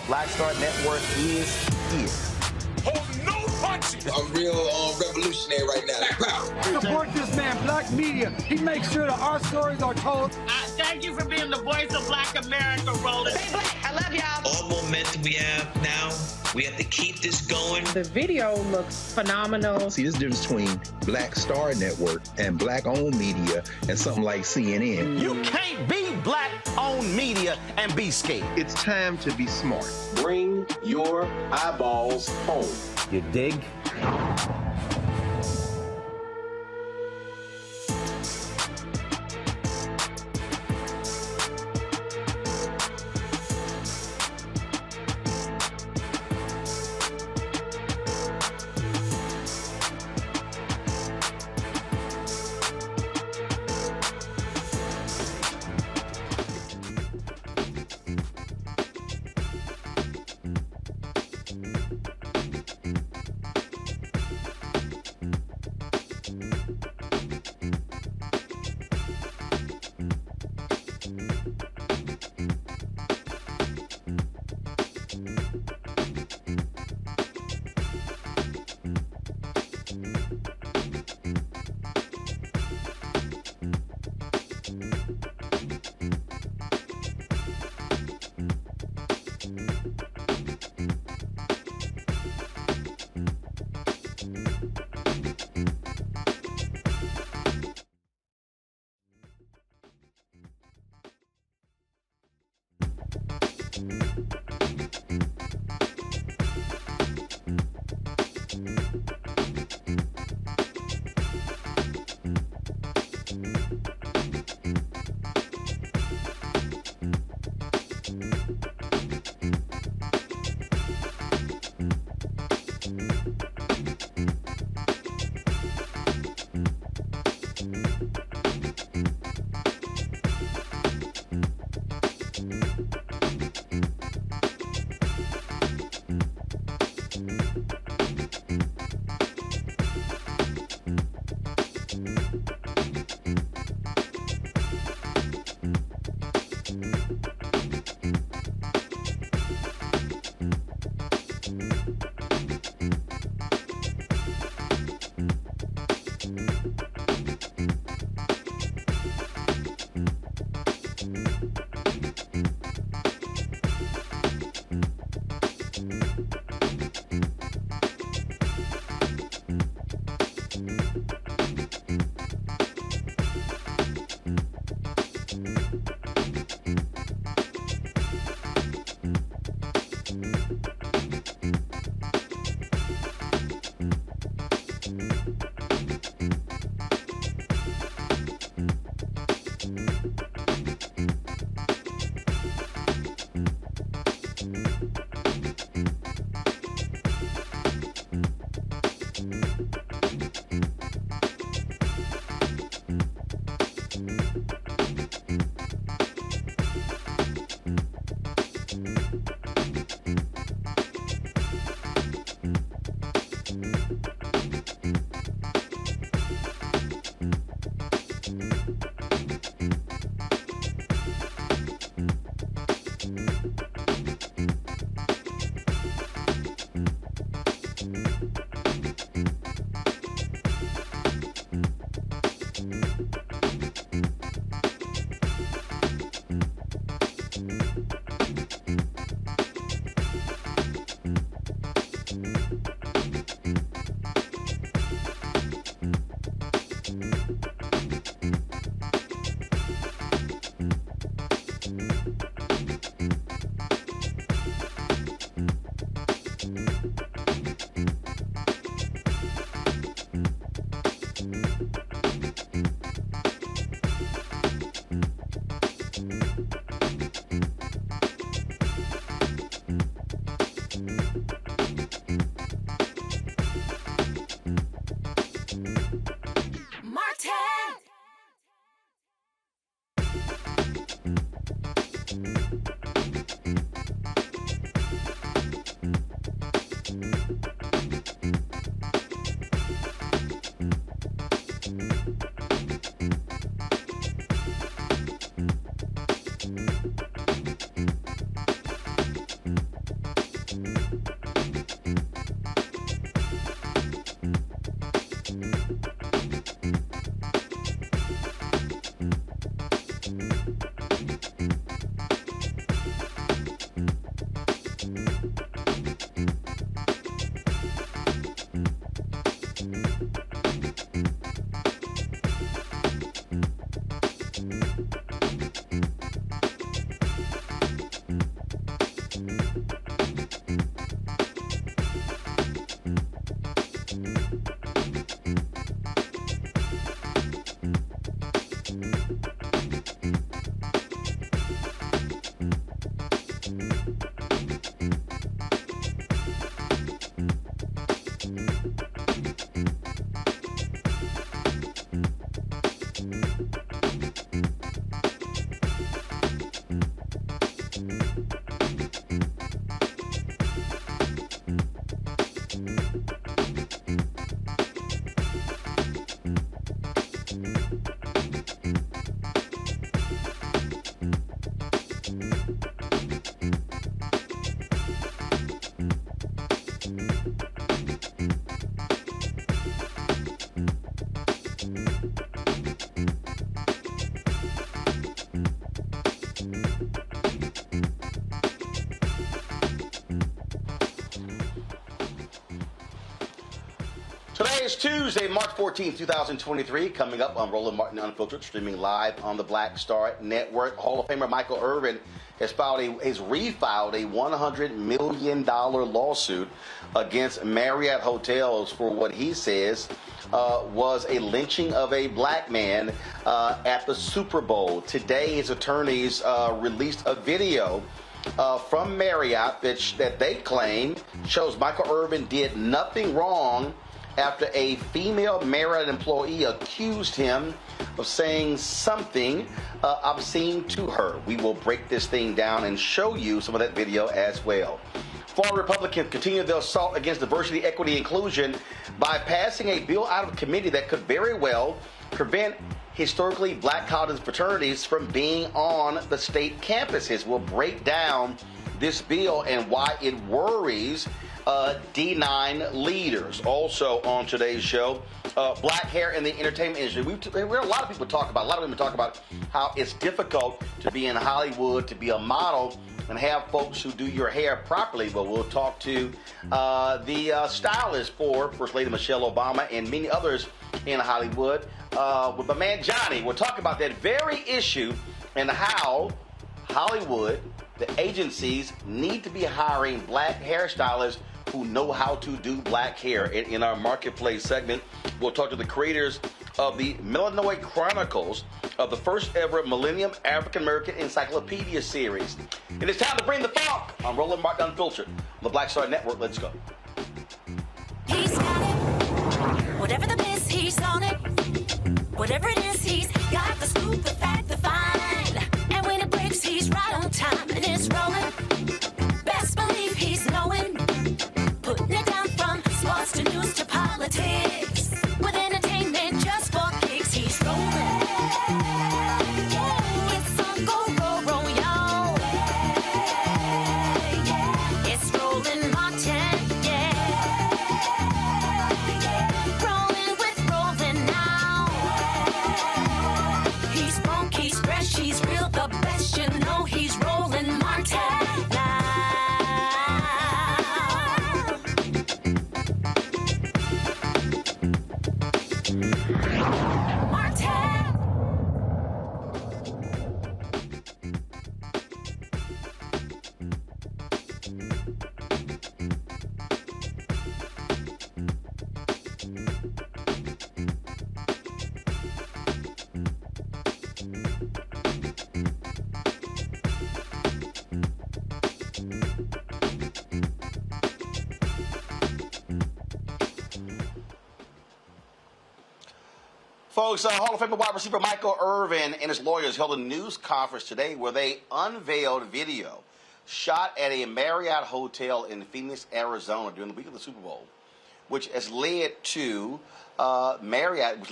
Black Star Network is here. Hold no punches. I'm real revolutionary right now. Support this man, Black black media. He makes sure that our stories are told. Thank you for being the voice of Black America, Roland. Stay black. I love y'all. All momentum we have now, we have to keep this going. The video looks phenomenal. See, there's a difference between Black Star Network and black-owned media and something like CNN. You can't be black-owned media and be scared. It's time to be smart. Bring your eyeballs home. You dig? is Tuesday, March 14, 2023. Coming up on Roland Martin Unfiltered, streaming live on the Black Star Network. Hall of Famer Michael Irvin has refiled a $100 million lawsuit against Marriott hotels for what he says was a lynching of a black man at the Super Bowl. Today, his attorneys released a video from Marriott that they claim shows Michael Irvin did nothing wrong after a female Marriott employee accused him of saying something obscene to her. We will break this thing down and show you some of that video as well. Florida Republicans continue their assault against diversity, equity, inclusion by passing a bill out of committee that could very well prevent historically black colleges and fraternities from being on the state campuses. We'll break down this bill and why it worries D9 leaders. Also on today's show, black hair in the entertainment industry. We heard a lot of people talk about, how it's difficult to be in Hollywood, to be a model, and have folks who do your hair properly. But we'll talk to the stylist for First Lady Michelle Obama and many others in Hollywood with my man Johnny. We'll talk about that very issue and how Hollywood, the agencies, need to be hiring black hairstylists who know how to do black hair. In our Marketplace segment, we'll talk to the creators of the Melanoid Chronicles of the first ever Millennium African American Encyclopedia series. It is time to bring the funk on Roland Martin Unfiltered on the Black Star Network. Let's go. He's got it. Whatever the miss, he's on it. Whatever it is, he's got the scoop, the fact, the find. And when it breaks, he's right on time and it's rolling. Best believe he's knowing. Putting it down from sports to news to politics. With entertainment just for kicks, he's rolling. It's on go, roll, y'all. It's Roland Martin, yeah. Rolling with Roland now. He's funk, he's fresh, he's real, the best, you know he's Roland Martin now. Folks, Hall of Famer wide receiver Michael Irvin and his lawyers held a news conference today where they unveiled video shot at a Marriott hotel in Phoenix, Arizona during the week of the Super Bowl, which has led to Marriott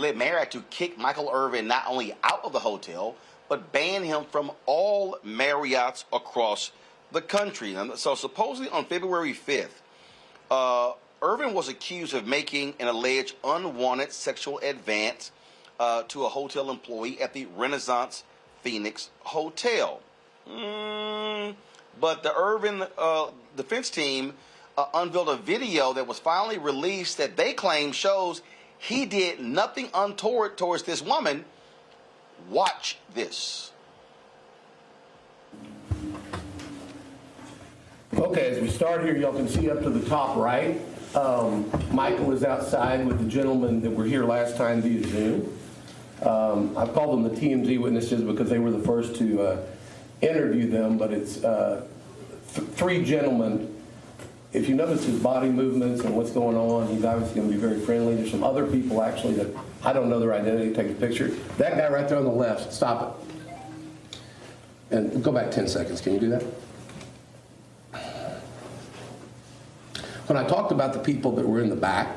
to kick Michael Irvin not only out of the hotel, but ban him from all Marriotts across the country. And so supposedly on February 5th, Irvin was accused of making an alleged unwanted sexual advance to a hotel employee at the Renaissance Phoenix Hotel. But the Irvin defense team unveiled a video that was finally released that they claim shows he did nothing untoward towards this woman. Watch this. Okay, as we start here, y'all can see up to the top right, Michael is outside with the gentleman that were here last time via Zoom. I've called them the TMZ witnesses because they were the first to interview them, but it's three gentlemen. If you notice his body movements and what's going on, he's obviously going to be very friendly. There's some other people actually that I don't know their identity. Take a picture. That guy right there on the left, stop it. And go back 10 seconds. Can you do that? When I talked about the people that were in the back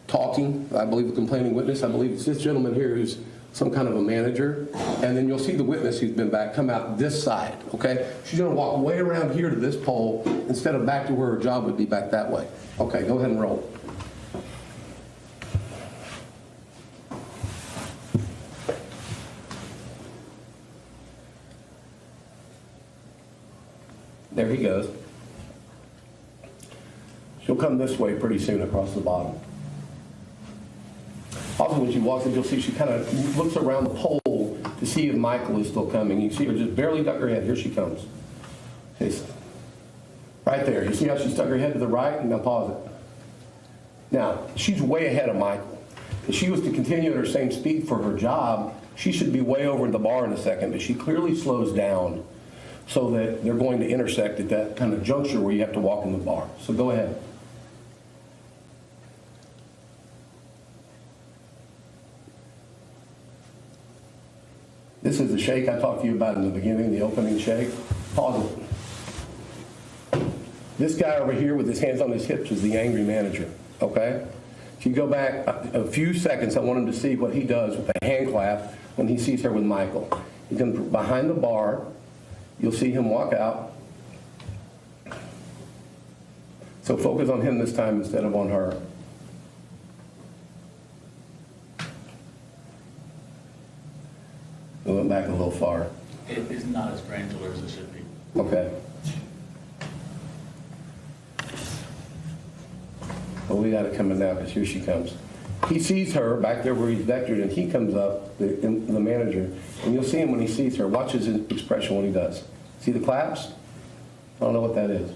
talking, I believe the complaining witness, I believe it's this gentleman here who's some kind of a manager, and then you'll see the witness who's been back come out this side, okay? She's gonna walk way around here to this pole instead of back to where her job would be back that way. Okay, go ahead and roll. There he goes. She'll come this way pretty soon across the bottom. Also, when she walks in, you'll see she kind of looks around the pole to see if Michael is still coming. You see her just barely duck her head. Here she comes. Right there. You see how she stuck her head to the right? Now pause it. Now, she's way ahead of Michael. If she was to continue at her same speed for her job, she should be way over the bar in a second, but she clearly slows down so that they're going to intersect at that kind of juncture where you have to walk in the bar. So go ahead. This is the shake I talked to you about in the beginning, the opening shake. Pause it. This guy over here with his hands on his hips is the angry manager, okay? If you go back a few seconds, I want him to see what he does with the hand clap when he sees her with Michael. He's going to behind the bar. You'll see him walk out. So focus on him this time instead of on her. We went back a little far. It is not as granular as it should be. Okay. Well, we got it coming now because here she comes. He sees her back there where he's vectored, and he comes up, the manager, and you'll see him when he sees her. Watch his expression when he does. See the claps? I don't know what that is.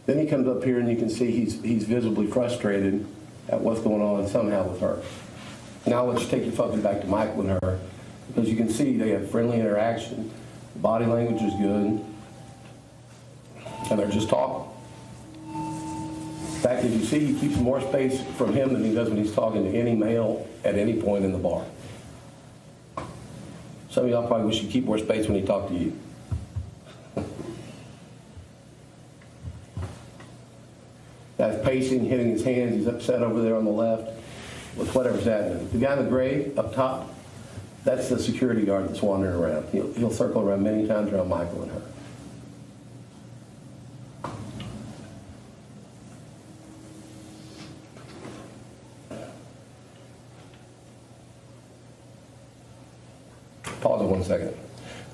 Then he comes up here, and you can see he's visibly frustrated at what's going on somehow with her. Now let's take your focus back to Michael and her, because you can see they have friendly interaction. The body language is good, and they're just talking. In fact, as you see, he keeps more space from him than he does when he's talking to any male at any point in the bar. Some of y'all probably wish he'd keep more space when he talked to you. Guy's pacing, hitting his hands. He's upset over there on the left with whatever's happening. The guy in the gray up top, that's the security guard that's wandering around. He'll circle around many times around Michael and her. Pause it 1 second.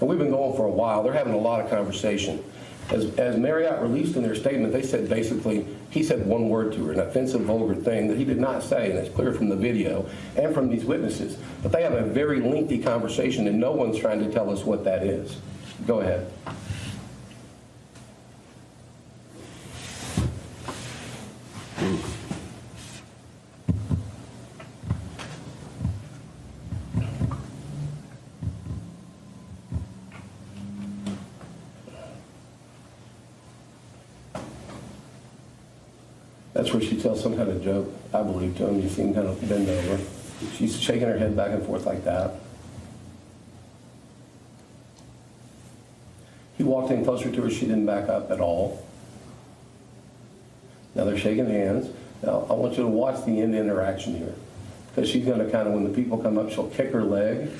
And we've been going for a while. They're having a lot of conversation. As Marriott released in their statement, they said basically, he said one word to her, an offensive, vulgar thing that he did not say, and it's clear from the video and from these witnesses. But they have a very lengthy conversation, and no one's trying to tell us what that is. Go ahead. That's where she tells some kind of joke, I believe, to him. You see him kind of bend over. She's shaking her head back and forth like that. He walked in closer to her. She didn't back up at all. Now they're shaking hands. Now I want you to watch the end interaction here, because she's going to kind of, when the people come up, she'll kick her leg.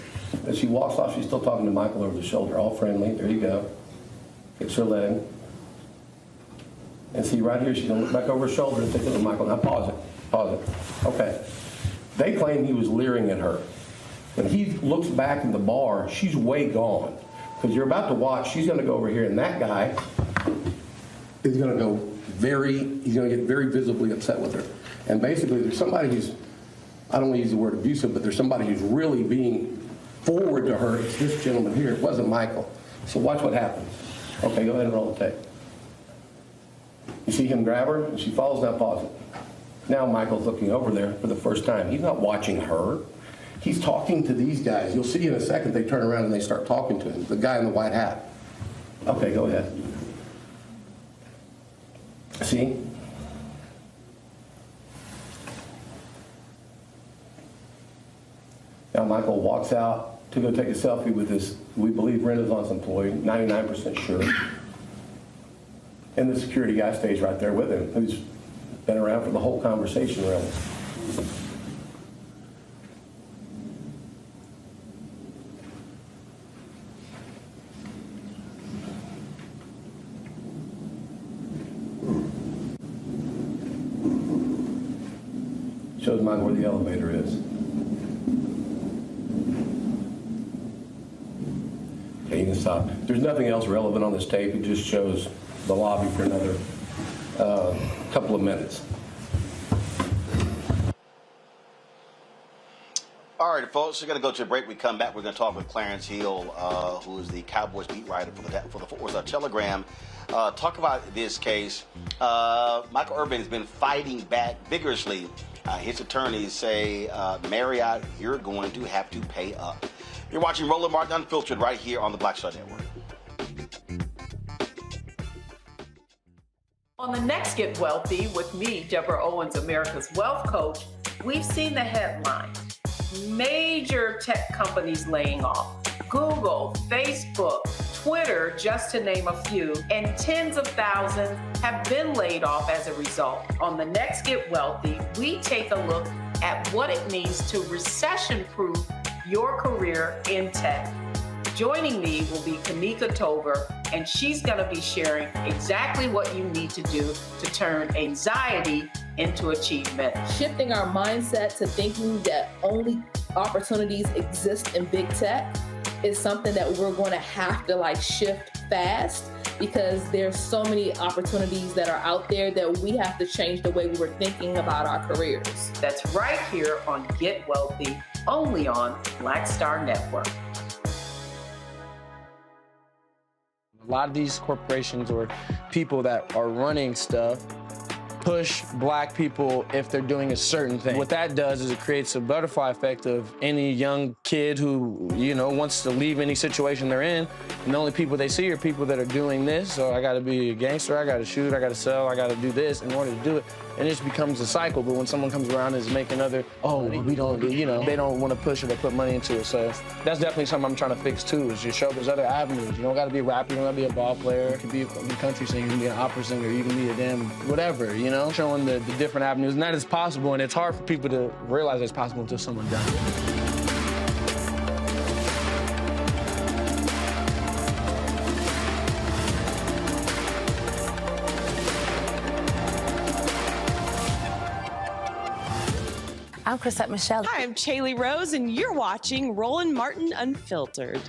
As she walks off, she's still talking to Michael over the shoulder, all friendly. There you go. Kicks her leg. And see right here, she's going to look back over her shoulder and think of Michael. Now pause it. Pause it. Okay. They claim he was leering at her. When he looks back in the bar, she's way gone. Because you're about to watch, she's going to go over here, and that guy is going to go he's going to get very visibly upset with her. And basically, there's somebody who's, I don't want to use the word abusive, but there's somebody who's really being forward to her. It's this gentleman here. It wasn't Michael. So watch what happens. Okay, go ahead and roll the tape. You see him grab her, and she falls. Now pause it. Now Michael's looking over there for the first time. He's not watching her. He's talking to these guys. You'll see in a second they turn around and they start talking to him. The guy in the white hat. Okay, go ahead. See? Now Michael walks out to go take a selfie with this, we believe, Renaissance employee, 99% sure. And the security guy stays right there with him, who's been around for the whole conversation, really. Shows Michael where the elevator is. Okay, you can stop. There's nothing else relevant on this tape. It just shows the lobby for another couple of minutes. All right, folks, we're going to go to a break. We come back. We're going to talk with Clarence Hill, who is the Cowboys beat writer for the Fort Worth Telegram. Talk about this case. Michael Irvin has been fighting back vigorously. His attorneys say, Marriott, you're going to have to pay up. You're watching Roland Martin Unfiltered right here on the Black Star Network. On the next Get Wealthy with me, Deborah Owens, America's Wealth Coach, we've seen the headline. Major tech companies laying off. Google, Facebook, Twitter, just to name a few, and tens of thousands have been laid off as a result. On the next Get Wealthy, we take a look at what it means to recession-proof your career in tech. Joining me will be Kanika Tover, and she's going to be sharing exactly what you need to do to turn anxiety into achievement. Shifting our mindset to thinking that only opportunities exist in big tech is something that we're going to have to shift fast, because there's so many opportunities that are out there that we have to change the way we were thinking about our careers. That's right here on Get Wealthy, only on Black Star Network. A lot of these corporations or people that are running stuff push black people if they're doing a certain thing. What that does is it creates a butterfly effect of any young kid who, wants to leave any situation they're in, and the only people they see are people that are doing this. So I gotta be a gangster, I gotta shoot, I gotta sell, I gotta do this in order to do it. And it just becomes a cycle. But when someone comes around and is making we don't, they don't want to push it or put money into it. So that's definitely something I'm trying to fix too, is just show there's other avenues. You don't gotta be a rapper, you don't gotta be a ball player, you can be a country singer, you can be an opera singer, you can be a damn whatever, showing the different avenues. And that is possible, and it's hard for people to realize it's possible until someone does it. I'm Chrisette Michelle. Hi, I'm Chaley Rose, and you're watching Roland Martin Unfiltered.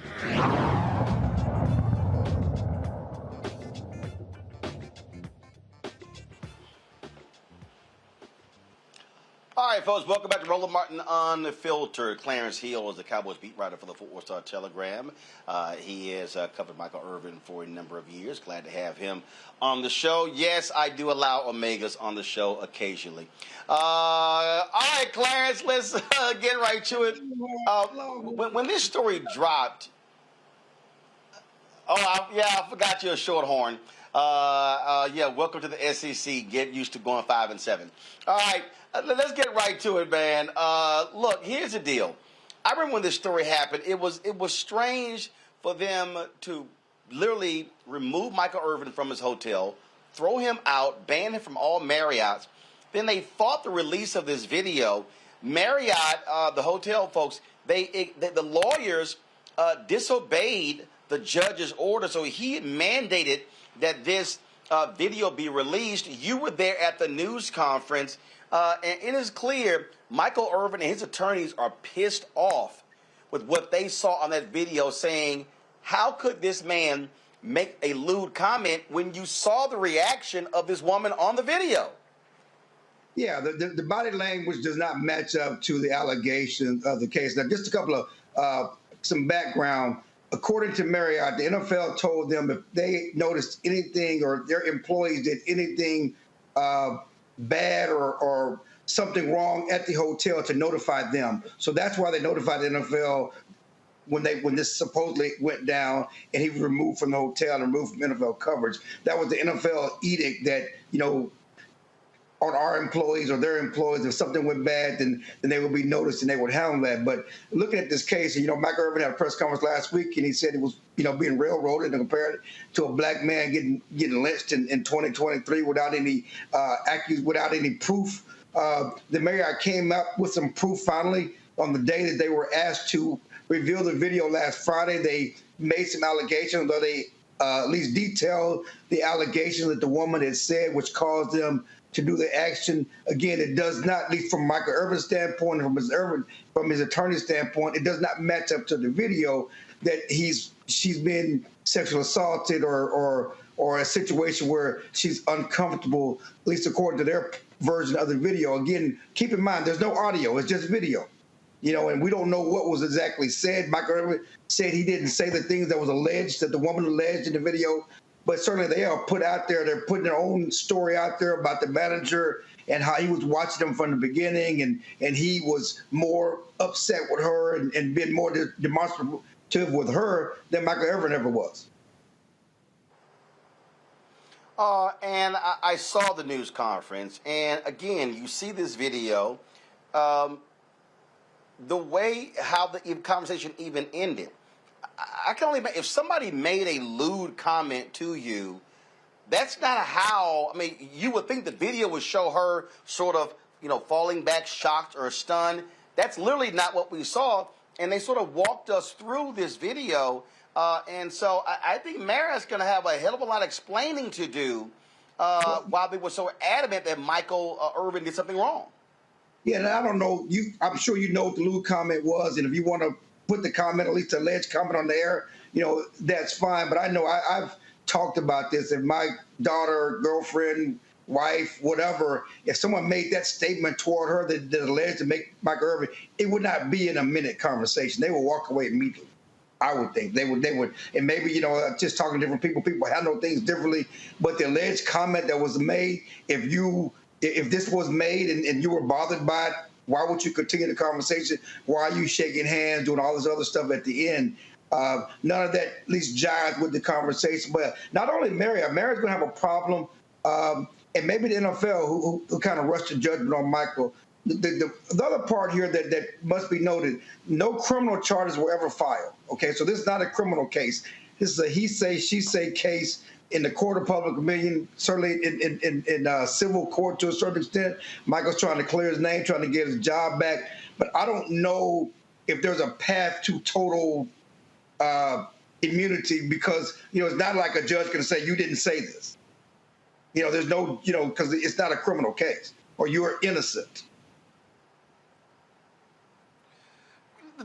All right, folks, welcome back to Roland Martin Unfiltered. Clarence Hill is the Cowboys beat writer for the Fort Worth Telegram. He has covered Michael Irvin for a number of years. Glad to have him on the show. Yes, I do allow Omegas on the show occasionally. All right, Clarence, let's get right to it. When this story dropped, I forgot you're a shorthorn. Welcome to the SEC. Get used to going 5-7. All right. Let's get right to it, man. Look, here's the deal. I remember when this story happened, it was strange for them to literally remove Michael Irvin from his hotel, throw him out, ban him from all Marriotts. Then they fought the release of this video. Marriott, the hotel folks, the lawyers disobeyed the judge's order, so he mandated that this video be released. You were there at the news conference. And it is clear Michael Irvin and his attorneys are pissed off with what they saw on that video, saying, how could this man make a lewd comment when you saw the reaction of this woman on the video? Yeah, the body language does not match up to the allegations of the case. Now, just a couple of some background. According to Marriott, the NFL told them if they noticed anything or their employees did anything bad or something wrong at the hotel to notify them. So that's why they notified the NFL when this supposedly went down and he was removed from the hotel and removed from NFL coverage. That was the NFL edict that, on our employees or their employees, if something went bad, then they would be noticed and they would handle that. But looking at this case, Michael Irvin had a press conference last week and he said it was, being railroaded and compared to a black man getting lynched in 2023 without any without any proof. The Marriott came up with some proof finally on the day that they were asked to reveal the video last Friday. They made some allegations, though they at least detailed the allegations that the woman had said, which caused them to do the action. Again, it does not, at least from Michael Irvin's standpoint, from his attorney's standpoint, it does not match up to the video that she's been sexually assaulted or a situation where she's uncomfortable, at least according to their version of the video. Again, keep in mind, there's no audio, it's just video. and we don't know what was exactly said. Michael Irvin said he didn't say the things that was alleged, that the woman alleged in the video, but certainly they are put out there. They're putting their own story out there about the manager and how he was watching them from the beginning, and he was more upset with her and been more demonstrative with her than Michael Irvin ever was. And I saw the news conference, and again, you see this video, the way how the conversation even ended. I can only imagine if somebody made a lewd comment to you. That's not how. I mean, you would think the video would show her sort of, falling back, shocked or stunned. That's literally not what we saw, and they sort of walked us through this video. And so I think Marriott's going to have a hell of a lot of explaining to do while they were so adamant that Michael Irvin did something wrong. Yeah, and I don't know. I'm sure you know what the lewd comment was, and if you want to put the comment, at least the alleged comment on the air, that's fine. But I know I've talked about this. If my daughter, girlfriend, wife, whatever, if someone made that statement toward her that alleged to make Michael Irvin, it would not be in a minute conversation. They would walk away immediately. I would think they would, and maybe, just talking to different people handle things differently. But the alleged comment that was made, if this was made and you were bothered by it, why would you continue the conversation? Why are you shaking hands, doing all this other stuff at the end? None of that at least jives with the conversation. But not only Marriott's going to have a problem, and maybe the NFL, who kind of rushed to judgment on Michael. The other part here that must be noted, no criminal charges were ever filed. Okay, so this is not a criminal case. This is a he say, she say case in the court of public opinion, certainly in civil court to a certain extent. Michael's trying to clear his name, trying to get his job back. But I don't know if there's a path to total immunity because, it's not like a judge can say, you didn't say this. There's no, because it's not a criminal case or you're innocent.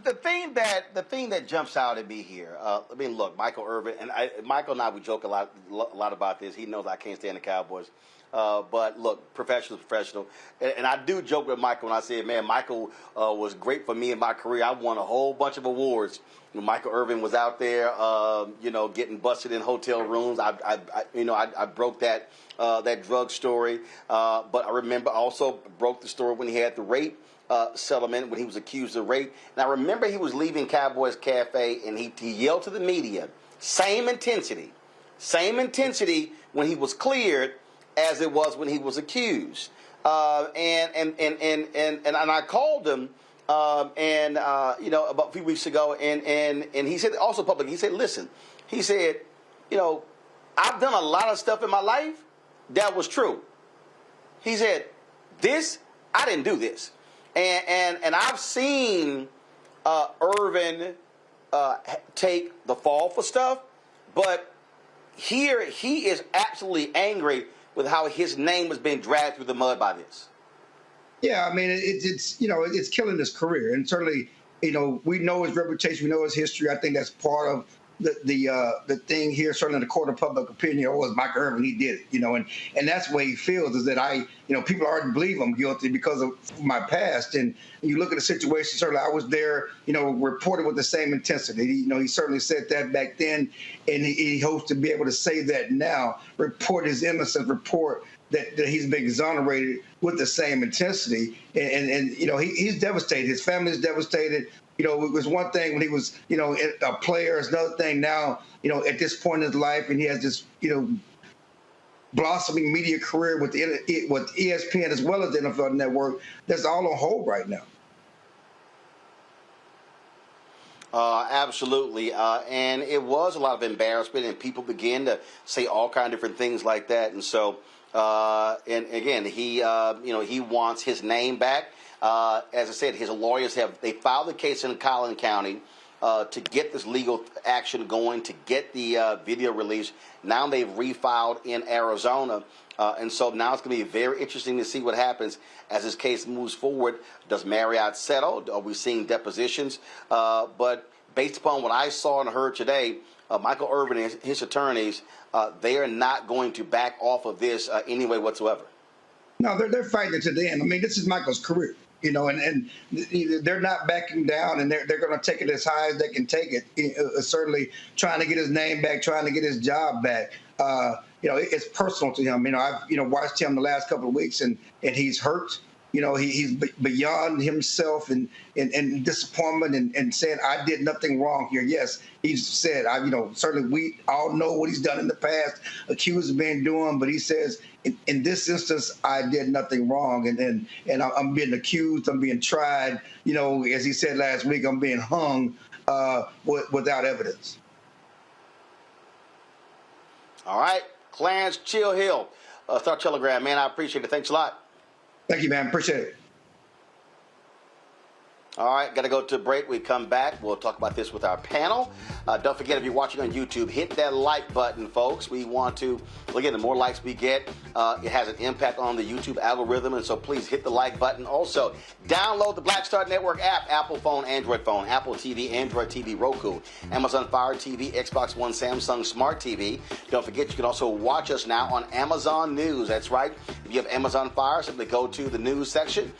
The thing that jumps out at me here, look, Michael Irvin, and Michael and I, we joke a lot about this. He knows I can't stand the Cowboys. But look, professional. And I do joke with Michael when I say, man, Michael was great for me in my career. I won a whole bunch of awards when Michael Irvin was out there, getting busted in hotel rooms. I broke that drug story. But I remember I also broke the story when he had the rape settlement, when he was accused of rape. And I remember he was leaving Cowboys Cafe and he yelled to the media, same intensity when he was cleared as it was when he was accused. And I called him about a few weeks ago, and he said also publicly, he said, listen, he said, I've done a lot of stuff in my life that was true. He said, I didn't do this. And I've seen Irvin take the fall for stuff, but here he is absolutely angry with how his name has been dragged through the mud by this. Yeah, I mean, it's killing his career. And certainly, we know his reputation, we know his history. I think that's part of the thing here, certainly in the court of public opinion, was Michael Irvin, he did it, and that's the way he feels, is that people already believe I'm guilty because of my past. And you look at the situation, certainly I was there, reported with the same intensity. He certainly said that back then, and he hopes to be able to say that now, report his innocence, report that he's been exonerated with the same intensity. And he's devastated. His family is devastated. It was one thing when he was, a player. It's another thing now, at this point in his life, and he has this, blossoming media career with ESPN as well as the NFL Network. That's all on hold right now. Absolutely. And it was a lot of embarrassment, and people began to say all kinds of different things like that. And so, and again, he wants his name back. As I said, his lawyers they filed the case in Collin County to get this legal action going, to get the video released. Now they've refiled in Arizona. And so now it's going to be very interesting to see what happens as this case moves forward. Does Marriott settle? Are we seeing depositions? But based upon what I saw and heard today, Michael Irvin and his attorneys, they are not going to back off of this any way whatsoever. No, they're fighting to the end. I mean, this is Michael's career. you know, and they're not backing down, and they're going to take it as high as they can take it. Certainly trying to get his name back, trying to get his job back. You know, it's personal to him. You know, I've watched him the last couple of weeks, and he's hurt. You know, he's beyond himself and disappointment and saying, I did nothing wrong here. Yes, he's said, certainly we all know what he's done in the past, accused of being doing, but he says, in this instance, I did nothing wrong. And I'm being accused, I'm being tried. You know, as he said last week, I'm being hung without evidence. All right, Clarence Chill Hill, Star Telegram, man, I appreciate it. Thanks a lot. Thank you, man. Appreciate it. All right, got to go to a break. We come back. We'll talk about this with our panel. Don't forget, if you're watching on YouTube, hit that like button, folks. We want to, again, the more likes we get, it has an impact on the YouTube algorithm, and so please hit the like button. Also, download the Black Star Network app, Apple phone, Android phone, Apple TV, Android TV, Roku, Amazon Fire TV, Xbox One, Samsung Smart TV. Don't forget, you can also watch us now on Amazon News. That's right. If you have Amazon Fire, simply go to the news section,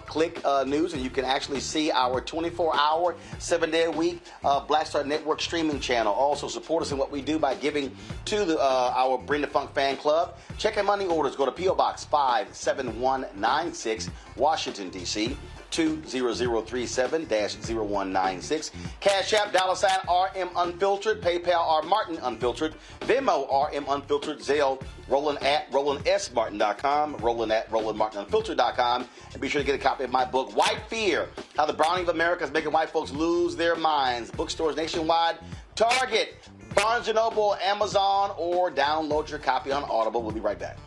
click news, and you can actually see our 24-hour, 7-day-a-week Black Star Network streaming channel. Also, support us in what we do by giving to our Bring the Funk fan club. Check our money orders. Go to P.O. Box 57196, Washington, D.C., 20037-0196. Cash App, $RM Unfiltered. PayPal, R Martin Unfiltered. Venmo, RM Unfiltered. Zelle, Roland at RolandSMartin.com. Roland at RolandMartinUnfiltered.com. And be sure to get a copy of my book, White Fear: How the Browning of America is Making White Folks Lose Their Minds. Bookstores nationwide, Target, Barnes & Noble, Amazon, or download your copy on Audible. We'll be right back.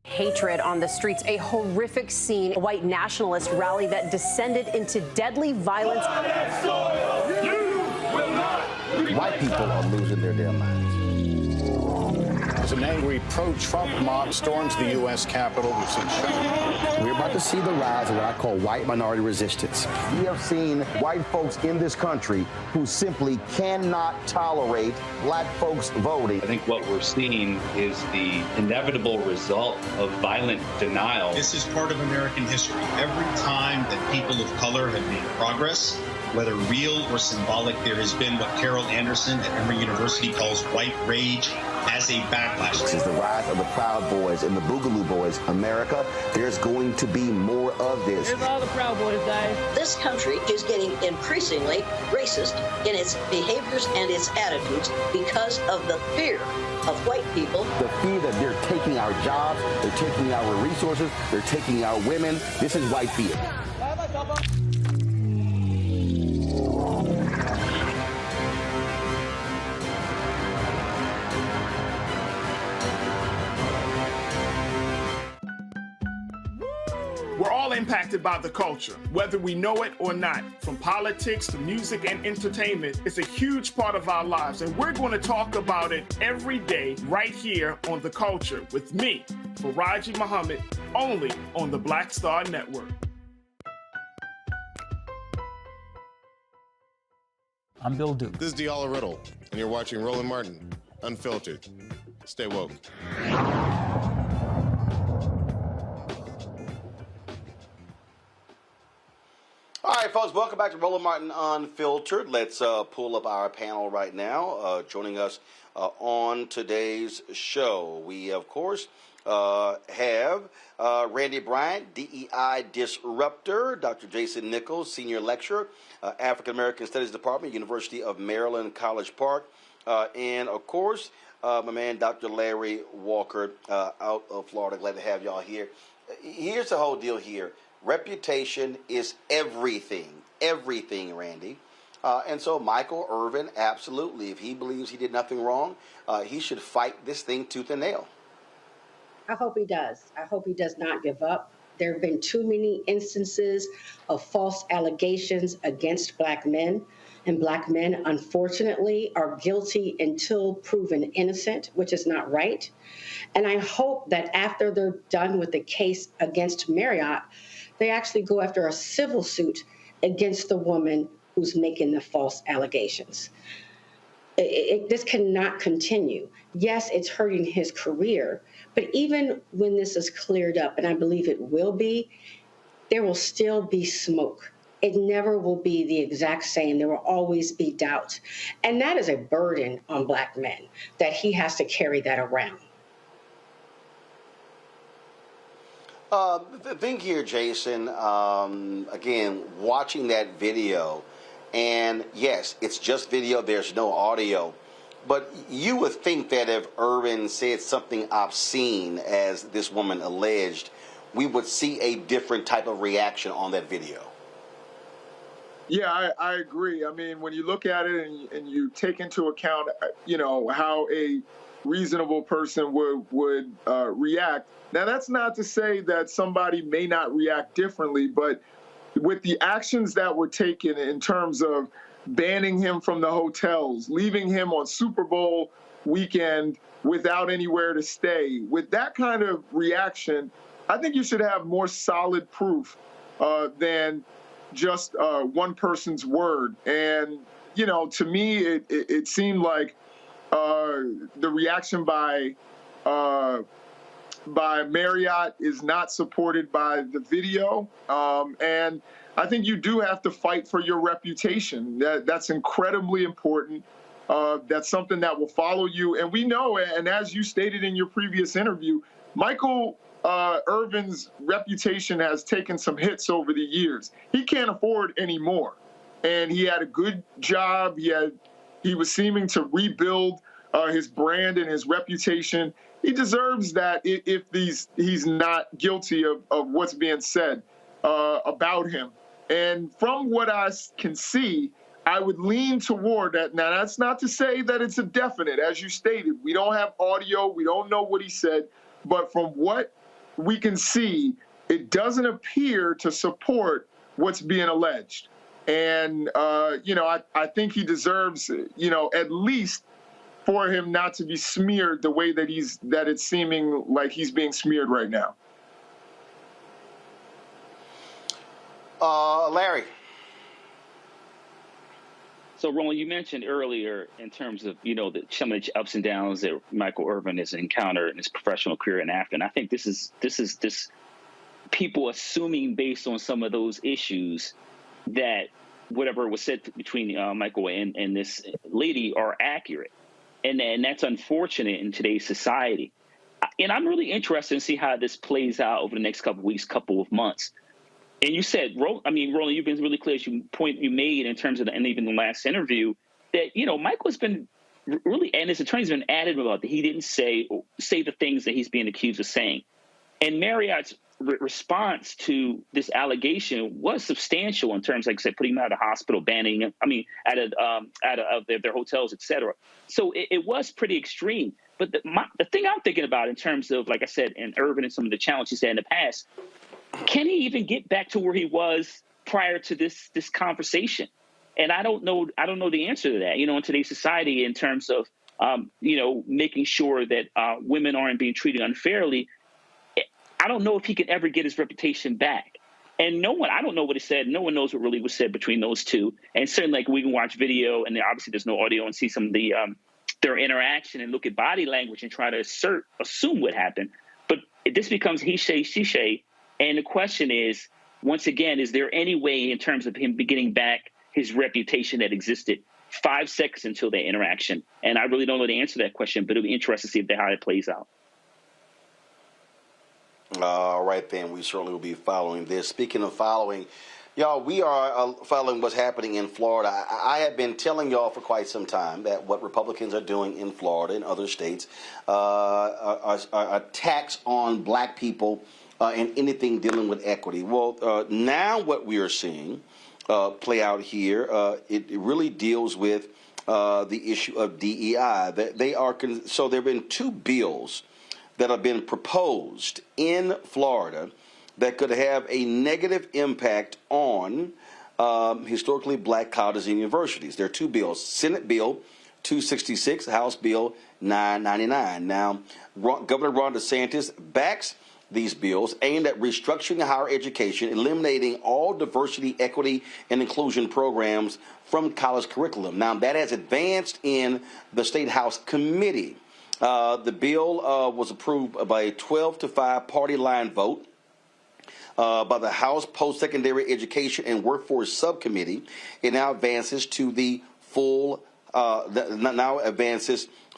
Hatred on the streets, a horrific scene, a white nationalist rally that descended into deadly violence. White people are losing their damn minds. As an angry pro-Trump mob storms the U.S. Capitol, we've seen shooting. We're about to see the rise of what I call white minority resistance. We have seen white folks in this country who simply cannot tolerate black folks voting. I think what we're seeing is the inevitable result of violent denial. This is part of American history. Every time that people of color have made progress, whether real or symbolic, there has been what Carol Anderson at Emory University calls white rage as a backlash. This is the rise of the Proud Boys and the Boogaloo Boys. America, there's going to be more of this. Here's all the Proud Boys, guys. This country is getting increasingly racist in its behaviors and its attitudes because of the fear of white people. The fear that they're taking our jobs, they're taking our resources, they're taking our women. This is white fear. We're all impacted by the culture, whether we know it or not. From politics to music and entertainment, it's a huge part of our lives, and we're going to talk about it every day right here on The Culture with me, Faraji Muhammad, only on the Black Star Network. I'm Bill Duke. This is Diala Riddle, and you're watching Roland Martin, Unfiltered. Stay woke. All right, folks, welcome back to Roland Martin Unfiltered. Let's pull up our panel right now. Joining us on today's show, we, of course, have Randy Bryant, DEI Disruptor, Dr. Jason Nichols, Senior Lecturer, African American Studies Department, University of Maryland, College Park, and, of course, my man, Dr. Larry Walker, out of Florida. Glad to have y'all here. Here's the whole deal here. Reputation is everything, Randy. And so Michael Irvin, absolutely, if he believes he did nothing wrong, he should fight this thing tooth and nail. I hope he does. I hope he does not give up. There have been too many instances of false allegations against Black men. And Black men, unfortunately, are guilty until proven innocent, which is not right. And I hope that after they're done with the case against Marriott, they actually go after a civil suit against the woman who's making the false allegations. This cannot continue. Yes, it's hurting his career, but even when this is cleared up, and I believe it will be, there will still be smoke. It never will be the exact same. There will always be doubt. And that is a burden on Black men, that he has to carry that around. The thing here, Jason, again, watching that video, and yes, it's just video, there's no audio, but you would think that if Irvin said something obscene, as this woman alleged, we would see a different type of reaction on that video. Yeah, I agree. I mean, when you look at it and you take into account, how a reasonable person would react. Now, that's not to say that somebody may not react differently, but with the actions that were taken in terms of banning him from the hotels, leaving him on Super Bowl weekend without anywhere to stay, with that kind of reaction, I think you should have more solid proof than just one person's word. And, to me, it seemed like the reaction by Marriott is not supported by the video. And I think you do have to fight for your reputation. That's incredibly important. That's something that will follow you. And we know, and as you stated in your previous interview, Michael Irvin's reputation has taken some hits over the years. He can't afford any more. And he had a good job. He was seeming to rebuild his brand and his reputation. He deserves that if he's not guilty of what's being said about him. And from what I can see, I would lean toward that. Now, that's not to say that it's a definite. As you stated, we don't have audio. We don't know what he said. But from what we can see, it doesn't appear to support what's being alleged. And, I think he deserves, at least for him not to be smeared the way that it's seeming like he's being smeared right now. Larry. So, Roland, you mentioned earlier in terms of, some of the ups and downs that Michael Irvin has encountered in his professional career and after. And I think this is people assuming based on some of those issues that whatever was said between Michael and this lady are accurate. And that's unfortunate in today's society. And I'm really interested to see how this plays out over the next couple of weeks, couple of months. And you said, Roland, you've been really clear as you made in terms of and even the last interview that, Michael's been really, and his attorney's been adamant about that he didn't say the things that he's being accused of saying. And Marriott's response to this allegation was substantial in terms, like I said, putting him out of the hospital, banning him, out of their hotels, et cetera. So it was pretty extreme. But the thing I'm thinking about in terms of, like I said, and Irvin and some of the challenges he's had in the past, can he even get back to where he was prior to this conversation? And I don't know the answer to that, in today's society in terms of, making sure that women aren't being treated unfairly. I don't know if he can ever get his reputation back. And I don't know what he said. No one knows what really was said between those two. And certainly, like, we can watch video, and obviously there's no audio, and see some of their interaction and look at body language and try to assume what happened. But this becomes he say, she say. And the question is, once again, is there any way in terms of him getting back his reputation that existed 5 seconds until their interaction? And I really don't know the answer to that question, but it'll be interesting to see how it plays out. All right, then. We certainly will be following this. Speaking of following, y'all, we are following what's happening in Florida. I have been telling y'all for quite some time that what Republicans are doing in Florida and other states are attacks on black people and anything dealing with equity. Well, now what we are seeing play out here, it really deals with the issue of DEI. So there have been two bills that have been proposed in Florida that could have a negative impact on historically black colleges and universities. There are two bills: Senate Bill 266, House Bill 999. Now, Governor Ron Desantis backs these bills aimed at restructuring higher education, eliminating all diversity, equity, and inclusion programs from college curriculum. Now, that has advanced in the State House committee. The bill was approved by a 12-5 party line vote by the House Post-Secondary Education and Workforce Subcommittee. It now advances to the full,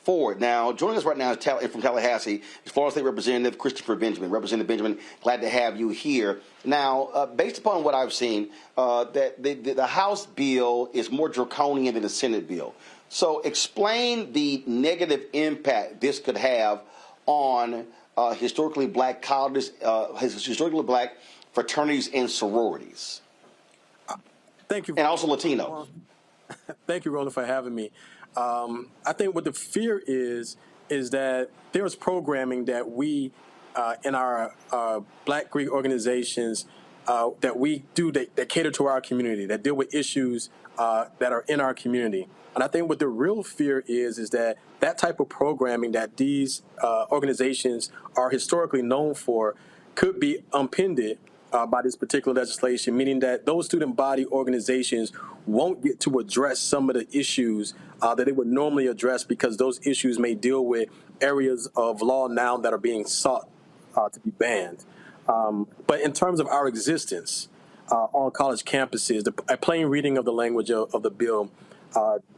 forward. Now, joining us right now is from Tallahassee, is Florida State Representative Christopher Benjamin. Representative Benjamin, glad to have you here. Now, based upon what I've seen, that the House bill is more draconian than the Senate bill. So explain the negative impact this could have on historically black colleges, historically black fraternities and sororities. Thank you. And also Latino. Thank you, Roland, for having me. I think what the fear is that there's programming that we in our Black Greek organizations that we do that cater to our community, that deal with issues that are in our community. And I think what the real fear is that type of programming that these organizations are historically known for could be impeded by this particular legislation, meaning that those student body organizations won't get to address some of the issues that they would normally address because those issues may deal with areas of law now that are being sought to be banned. But in terms of our existence on college campuses, a plain reading of the language of the bill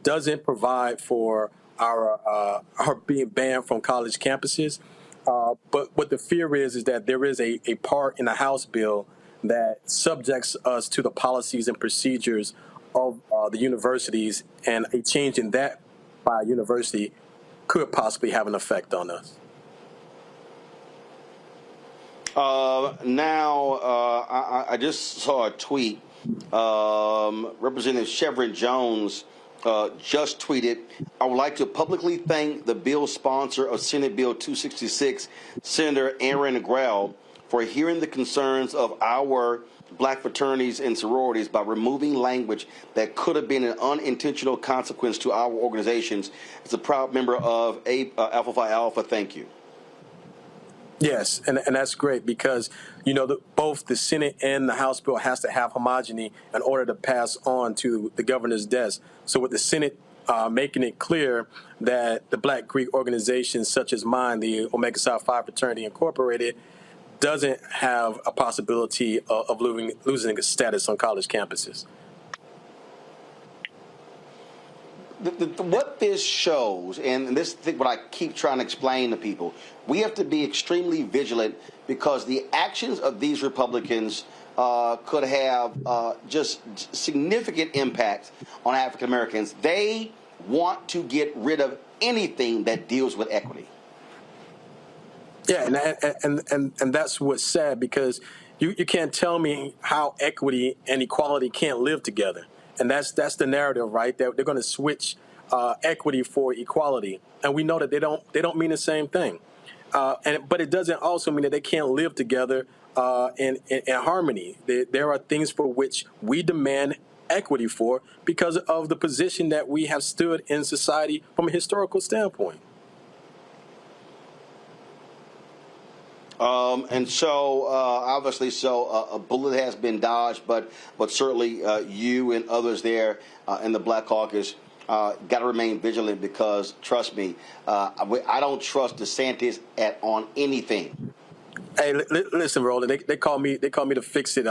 doesn't provide for our being banned from college campuses. But what the fear is that there is a part in the House bill that subjects us to the policies and procedures of the universities, and a change in that by a university could possibly have an effect on us. I just saw a tweet. Representative Chevron Jones just tweeted, "I would like to publicly thank the bill sponsor of Senate Bill 266, Senator Aaron Grell, for hearing the concerns of our black fraternities and sororities by removing language that could have been an unintentional consequence to our organizations. As a proud member of Alpha Phi Alpha, thank you." Yes, and that's great because, both the Senate and the House bill has to have homogeny in order to pass on to the governor's desk. So with the Senate making it clear that the Black Greek organizations such as mine, the Omega Psi Phi Fraternity Incorporated, doesn't have a possibility of losing its status on college campuses. What this shows, and this is what I keep trying to explain to people, we have to be extremely vigilant because the actions of these Republicans could have just significant impact on African Americans. They want to get rid of anything that deals with equity. Yeah, and that's what's sad because you can't tell me how equity and equality can't live together. And that's the narrative, right? They're going to switch equity for equality, and we know that they don't mean the same thing. But it doesn't also mean that they can't live together in harmony. There are things for which we demand equity for because of the position that we have stood in society from a historical standpoint. And so, obviously, a bullet has been dodged, but certainly you and others there in the Black Caucus got to remain vigilant because, trust me, I don't trust DeSantis on anything. Hey, listen, Roland. They call me the fix-it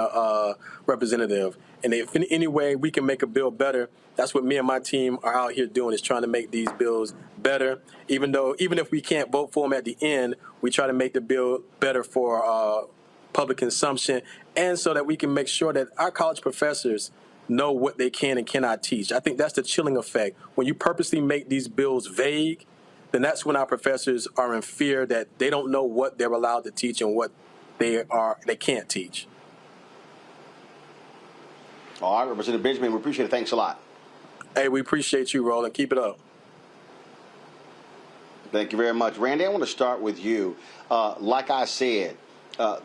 representative, and if in any way we can make a bill better, that's what me and my team are out here doing, is trying to make these bills better. Even if we can't vote for them at the end, we try to make the bill better for public consumption, and so that we can make sure that our college professors know what they can and cannot teach. I think that's the chilling effect. When you purposely make these bills vague, then that's when our professors are in fear that they don't know what they're allowed to teach and what they can't teach. All right, Representative Benjamin, we appreciate it. Thanks a lot. Hey, we appreciate you, Roland. Keep it up. Thank you very much. Randy, I want to start with you. Like I said,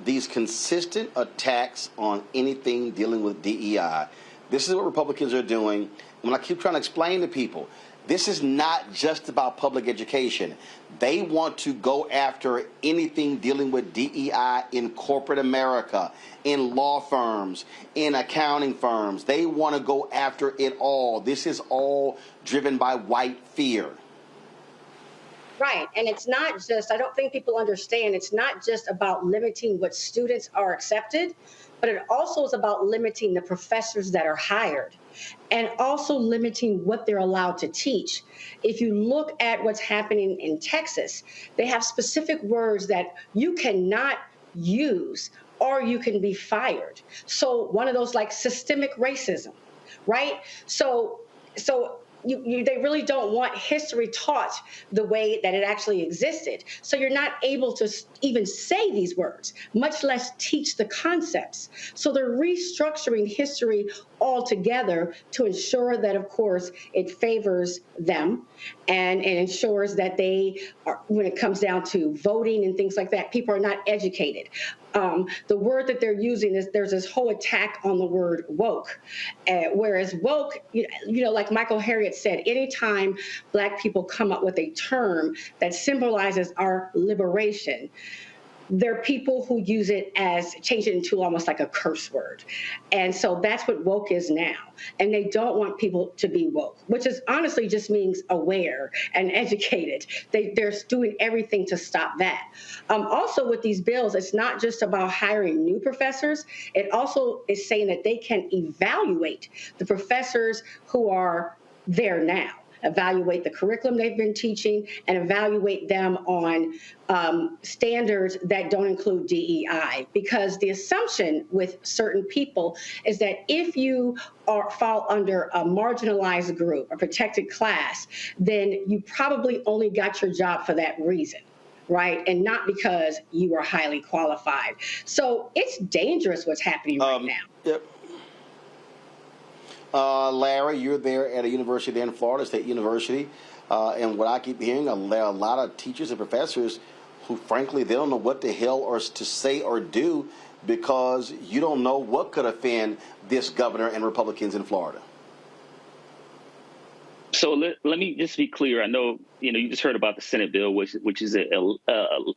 these consistent attacks on anything dealing with DEI, this is what Republicans are doing. When I keep trying to explain to people, This is not just about public education. They want to go after anything dealing with DEI in corporate America, in law firms, in accounting firms. They want to go after it all. This is all driven by white fear. Right. And it's not just, I don't think people understand, it's not just about limiting what students are accepted, but it also is about limiting the professors that are hired and also limiting what they're allowed to teach. If you look at what's happening in Texas, they have specific words that you cannot use or you can be fired. So one of those like systemic racism, right? So they really don't want history taught the way that it actually existed. So you're not able to even say these words, much less teach the concepts. So they're restructuring history altogether to ensure that, of course, it favors them and ensures that they are, when it comes down to voting and things like that, people are not educated. The word that they're using is there's this whole attack on the word woke, whereas woke, like Michael Harriot said, anytime Black people come up with a term that symbolizes our liberation, there are people who use it as, change it into almost like a curse word. And so that's what woke is now. And they don't want people to be woke, which is honestly just means aware and educated. They're doing everything to stop that. Also with these bills, it's not just about hiring new professors. It also is saying that they can evaluate the professors who are there now. Evaluate the curriculum they've been teaching and evaluate them on standards that don't include DEI. Because the assumption with certain people is that if you fall under a marginalized group, a protected class, then you probably only got your job for that reason. Right? And not because you are highly qualified. So it's dangerous what's happening right now. Yep. Larry, you're there at a university there in Florida, State University, and what I keep hearing, there are a lot of teachers and professors who, frankly, they don't know what the hell or to say or do because you don't know what could offend this governor and Republicans in Florida. So let me just be clear. I know you just heard about the Senate bill, which is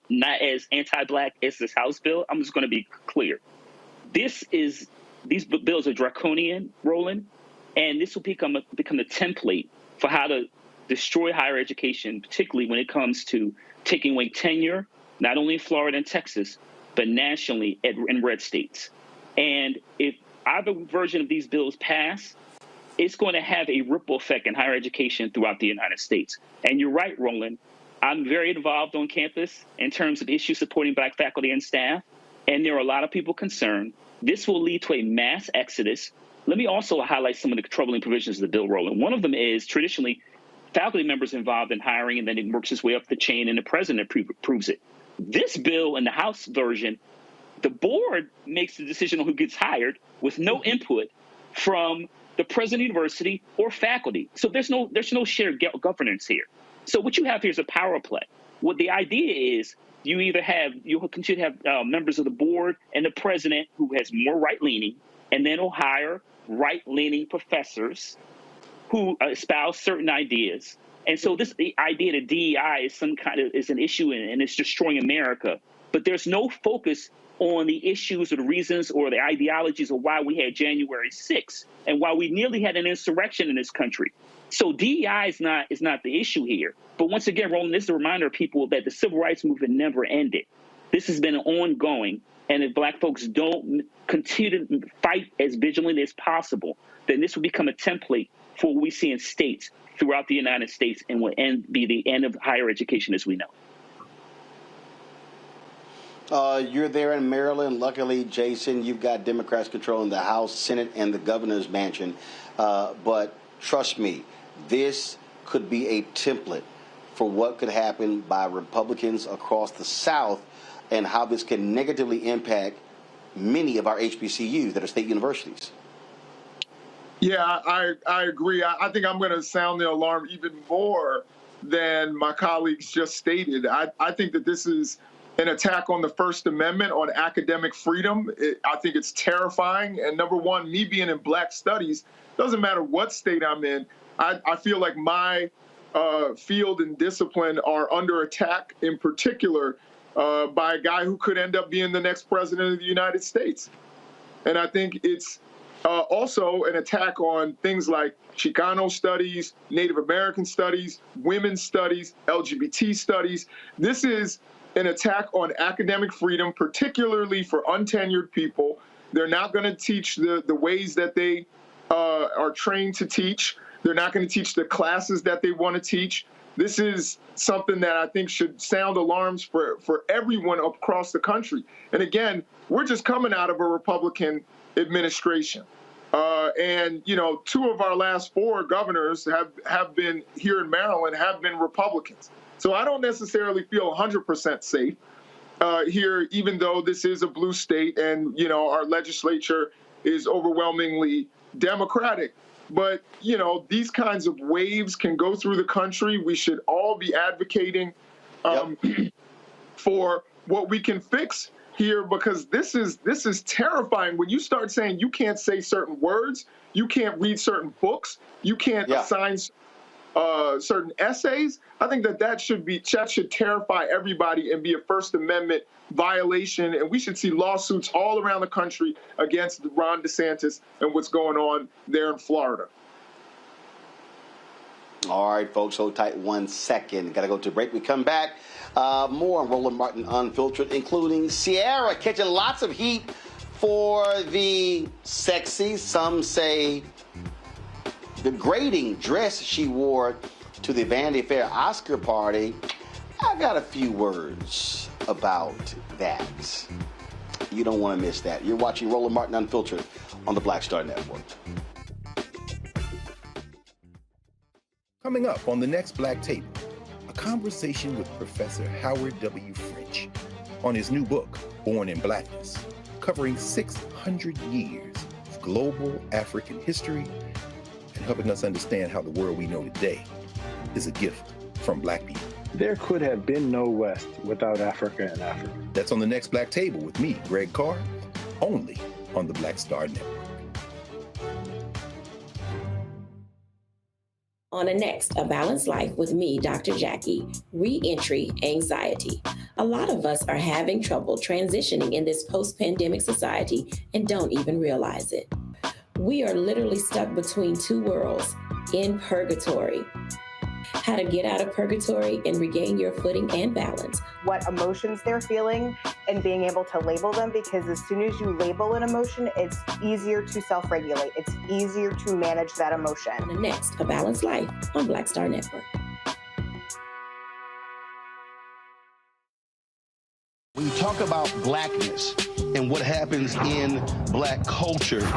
not as anti-Black as this House bill. I'm just going to be clear. These bills are draconian, Roland. And this will become the template for how to destroy higher education, particularly when it comes to taking away tenure, not only in Florida and Texas, but nationally in red states. And if either version of these bills pass, it's going to have a ripple effect in higher education throughout the United States. And you're right, Roland. I'm very involved on campus in terms of issues supporting Black faculty and staff. And there are a lot of people concerned. This will lead to a mass exodus. Let me also highlight some of the troubling provisions of the bill, Roland. One of them is traditionally faculty members involved in hiring, and then it works its way up the chain, and the president approves it. This bill in the House version, the board makes the decision on who gets hired with no input from the president of the university or faculty. So there's no shared governance here. So what you have here is a power play. What the idea is, you'll continue to have members of the board and the president who has more right-leaning, and then he'll hire right-leaning professors who espouse certain ideas. And so the idea that DEI is an issue and it's destroying America, but there's no focus on the issues or the reasons or the ideologies of why we had January 6th and why we nearly had an insurrection in this country. So DEI is not the issue here. But once again, Roland, this is a reminder of people that the civil rights movement never ended. This has been ongoing. And if Black folks don't continue to fight as vigilantly as possible, then this will become a template for what we see in states throughout the United States and will be the end of higher education as we know. You're there in Maryland. Luckily, Jason, you've got Democrats controlling the House, Senate, and the governor's mansion. But trust me, this could be a template for what could happen by Republicans across the South and how this can negatively impact many of our HBCUs that are state universities. Yeah, I agree. I think I'm going to sound the alarm even more than my colleagues just stated. I think that this is an attack on the First Amendment, on academic freedom. I think it's terrifying. And number one, me being in Black studies, doesn't matter what state I'm in, I feel like my field and discipline are under attack, in particular by a guy who could end up being the next president of the United States. And I think it's also an attack on things like Chicano studies, Native American studies, women's studies, LGBT studies. This is an attack on academic freedom, particularly for untenured people. They're not going to teach the ways that they are trained to teach. They're not going to teach the classes that they want to teach. This is something that I think should sound alarms for everyone across the country. And again, we're just coming out of a Republican administration. And, you know, 2 of our last 4 governors have been here in Maryland, have been Republicans. So I don't necessarily feel 100% safe here, even though this is a blue state and, you know, our legislature is overwhelmingly Democratic. But, you know, these kinds of waves can go through the country. We should all be advocating for what we can fix here, because this is terrifying. When you start saying you can't say certain words, you can't read certain books, you can't assign certain essays, I think that should terrify everybody and be a First Amendment violation. And we should see lawsuits all around the country against Ron Desantis and what's going on there in Florida. All right, folks, hold tight 1 second. Got to go to a break. We come back. More on Roland Martin Unfiltered, including Sierra catching lots of heat for the sexy, some say degrading dress she wore to the Vanity Fair Oscar party. I got a few words about that. You don't want to miss that. You're watching Roland Martin Unfiltered on the Black Star Network. Coming up on the next Black Table, a conversation with Professor Howard W. French on his new book, Born in Blackness, covering 600 years of global African history and helping us understand how the world we know today is a gift from Black people. There could have been no West without Africa and Africa. That's on the next Black Table with me, Greg Carr, only on the Black Star Network. On the next, A Balanced Life with me, Dr. Jackie, re-entry anxiety. A lot of us are having trouble transitioning in this post-pandemic society and don't even realize it. We are literally stuck between 2 worlds, in purgatory. How to get out of purgatory and regain your footing and balance. What emotions they're feeling and being able to label them, because as soon as you label an emotion, it's easier to self-regulate. It's easier to manage that emotion. The next, A Balanced Life on Black Star Network. When you talk about blackness and what happens in Black culture,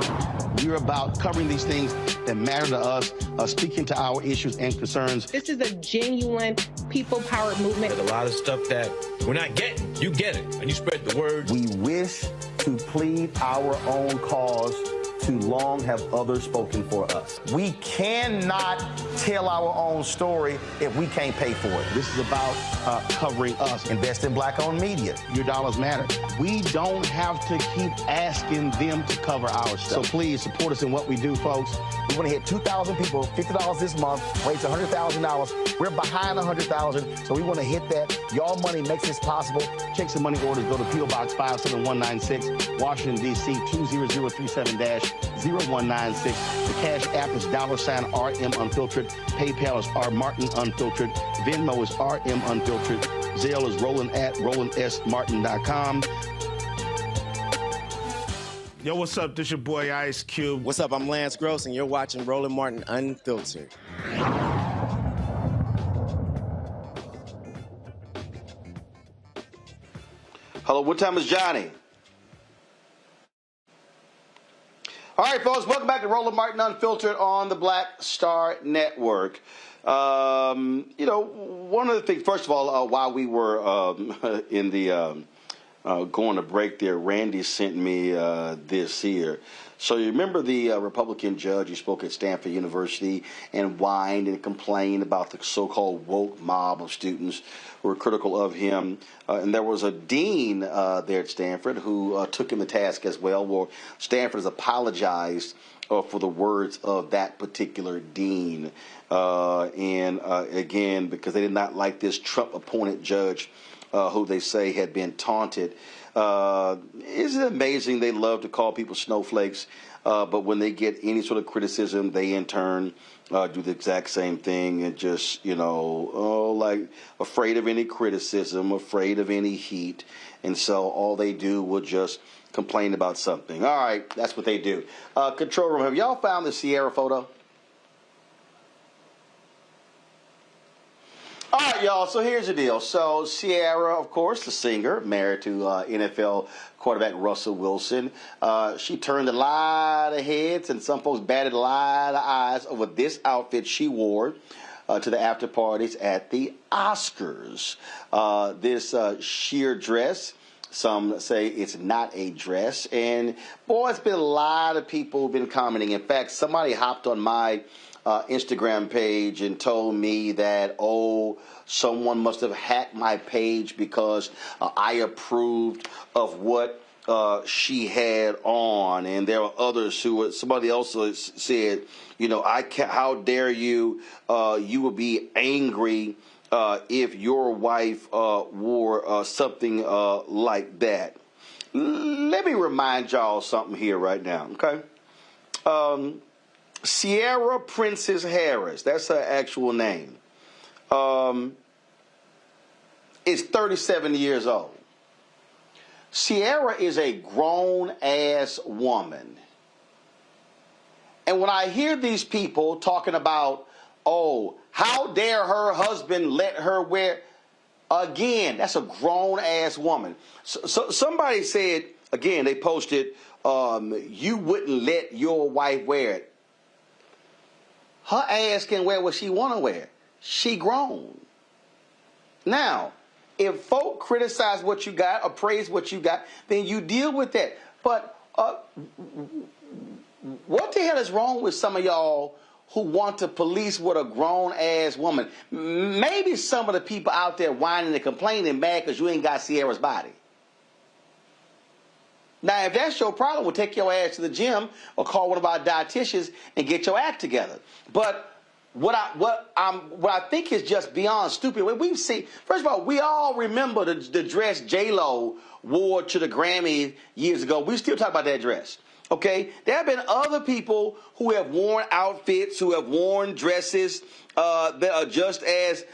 we're about covering these things that matter to us, speaking to our issues and concerns. This is a genuine people-powered movement. There's a lot of stuff that we're not getting. You get it, and you spread the word. We wish to plead our own cause. Too long have others spoken for us. We cannot tell our own story if we can't pay for it. This is about covering us. Invest in Black-owned media. Your dollars matter. We don't have to keep asking them to cover our stuff. So please support us in what we do, folks. We want to hit 2,000 people, $50 this month, raise $100,000. We're behind 100,000, so we want to hit that. Y'all money makes this possible. Check some money orders. Go to P.O. Box 57196, Washington, D.C. 20037-0196. The Cash App is $RM Unfiltered. PayPal is R Martin Unfiltered. Venmo is RM Unfiltered. Zelle is RolandS.Martin.com. Yo, what's up? This your boy Ice Cube. What's up? I'm Lance Gross, and you're watching Roland Martin Unfiltered. Hello, what time is Johnny? All right, folks, welcome back to Roland Martin Unfiltered on the Black Star Network. You know, one of the things, first of all, while we were in the going to break there, Randy sent me this here. So you remember the Republican judge who spoke at Stanford University and whined and complained about the so-called woke mob of students who were critical of him. And there was a dean there at Stanford who took him to task as well. Well, Stanford has apologized for the words of that particular dean. Again, because they did not like this Trump-appointed judge who they say had been taunted. Isn't it amazing they love to call people snowflakes, but when they get any sort of criticism, they in turn do the exact same thing and just, like afraid of any criticism, afraid of any heat. And so all they do will just complain about something. All right, that's what they do. Control room, have y'all found the Sierra photo? All right, y'all, so here's the deal. So Sierra, of course, the singer, married to NFL quarterback Russell Wilson, she turned a lot of heads and some folks batted a lot of eyes over this outfit she wore to the after parties at the Oscars. This sheer dress, some say it's not a dress, and boy, it's been a lot of people who've been commenting. In fact, somebody hopped on my Instagram page and told me that, someone must have hacked my page because I approved of what she had on. And there are others somebody else said, how dare you, you would be angry if your wife wore something like that. Let me remind y'all something here right now, okay? Sierra Princess Harris, that's her actual name, is 37 years old. Sierra is a grown-ass woman. And when I hear these people talking about, how dare her husband let her wear, again, that's a grown-ass woman. So somebody said, again, they posted, you wouldn't let your wife wear it. Her ass can wear what she want to wear. She grown. Now, if folk criticize what you got or praise what you got, then you deal with that. But what the hell is wrong with some of y'all who want to police what a grown-ass woman? Maybe some of the people out there whining and complaining mad because you ain't got Sierra's body. Now, if that's your problem, we'll take your ass to the gym or call one of our dietitians and get your act together. But what I think is just beyond stupid. When we've seen, first of all, we all remember the dress J-Lo wore to the Grammy years ago. We still talk about that dress. Okay, there have been other people who have worn outfits, who have worn dresses that are just as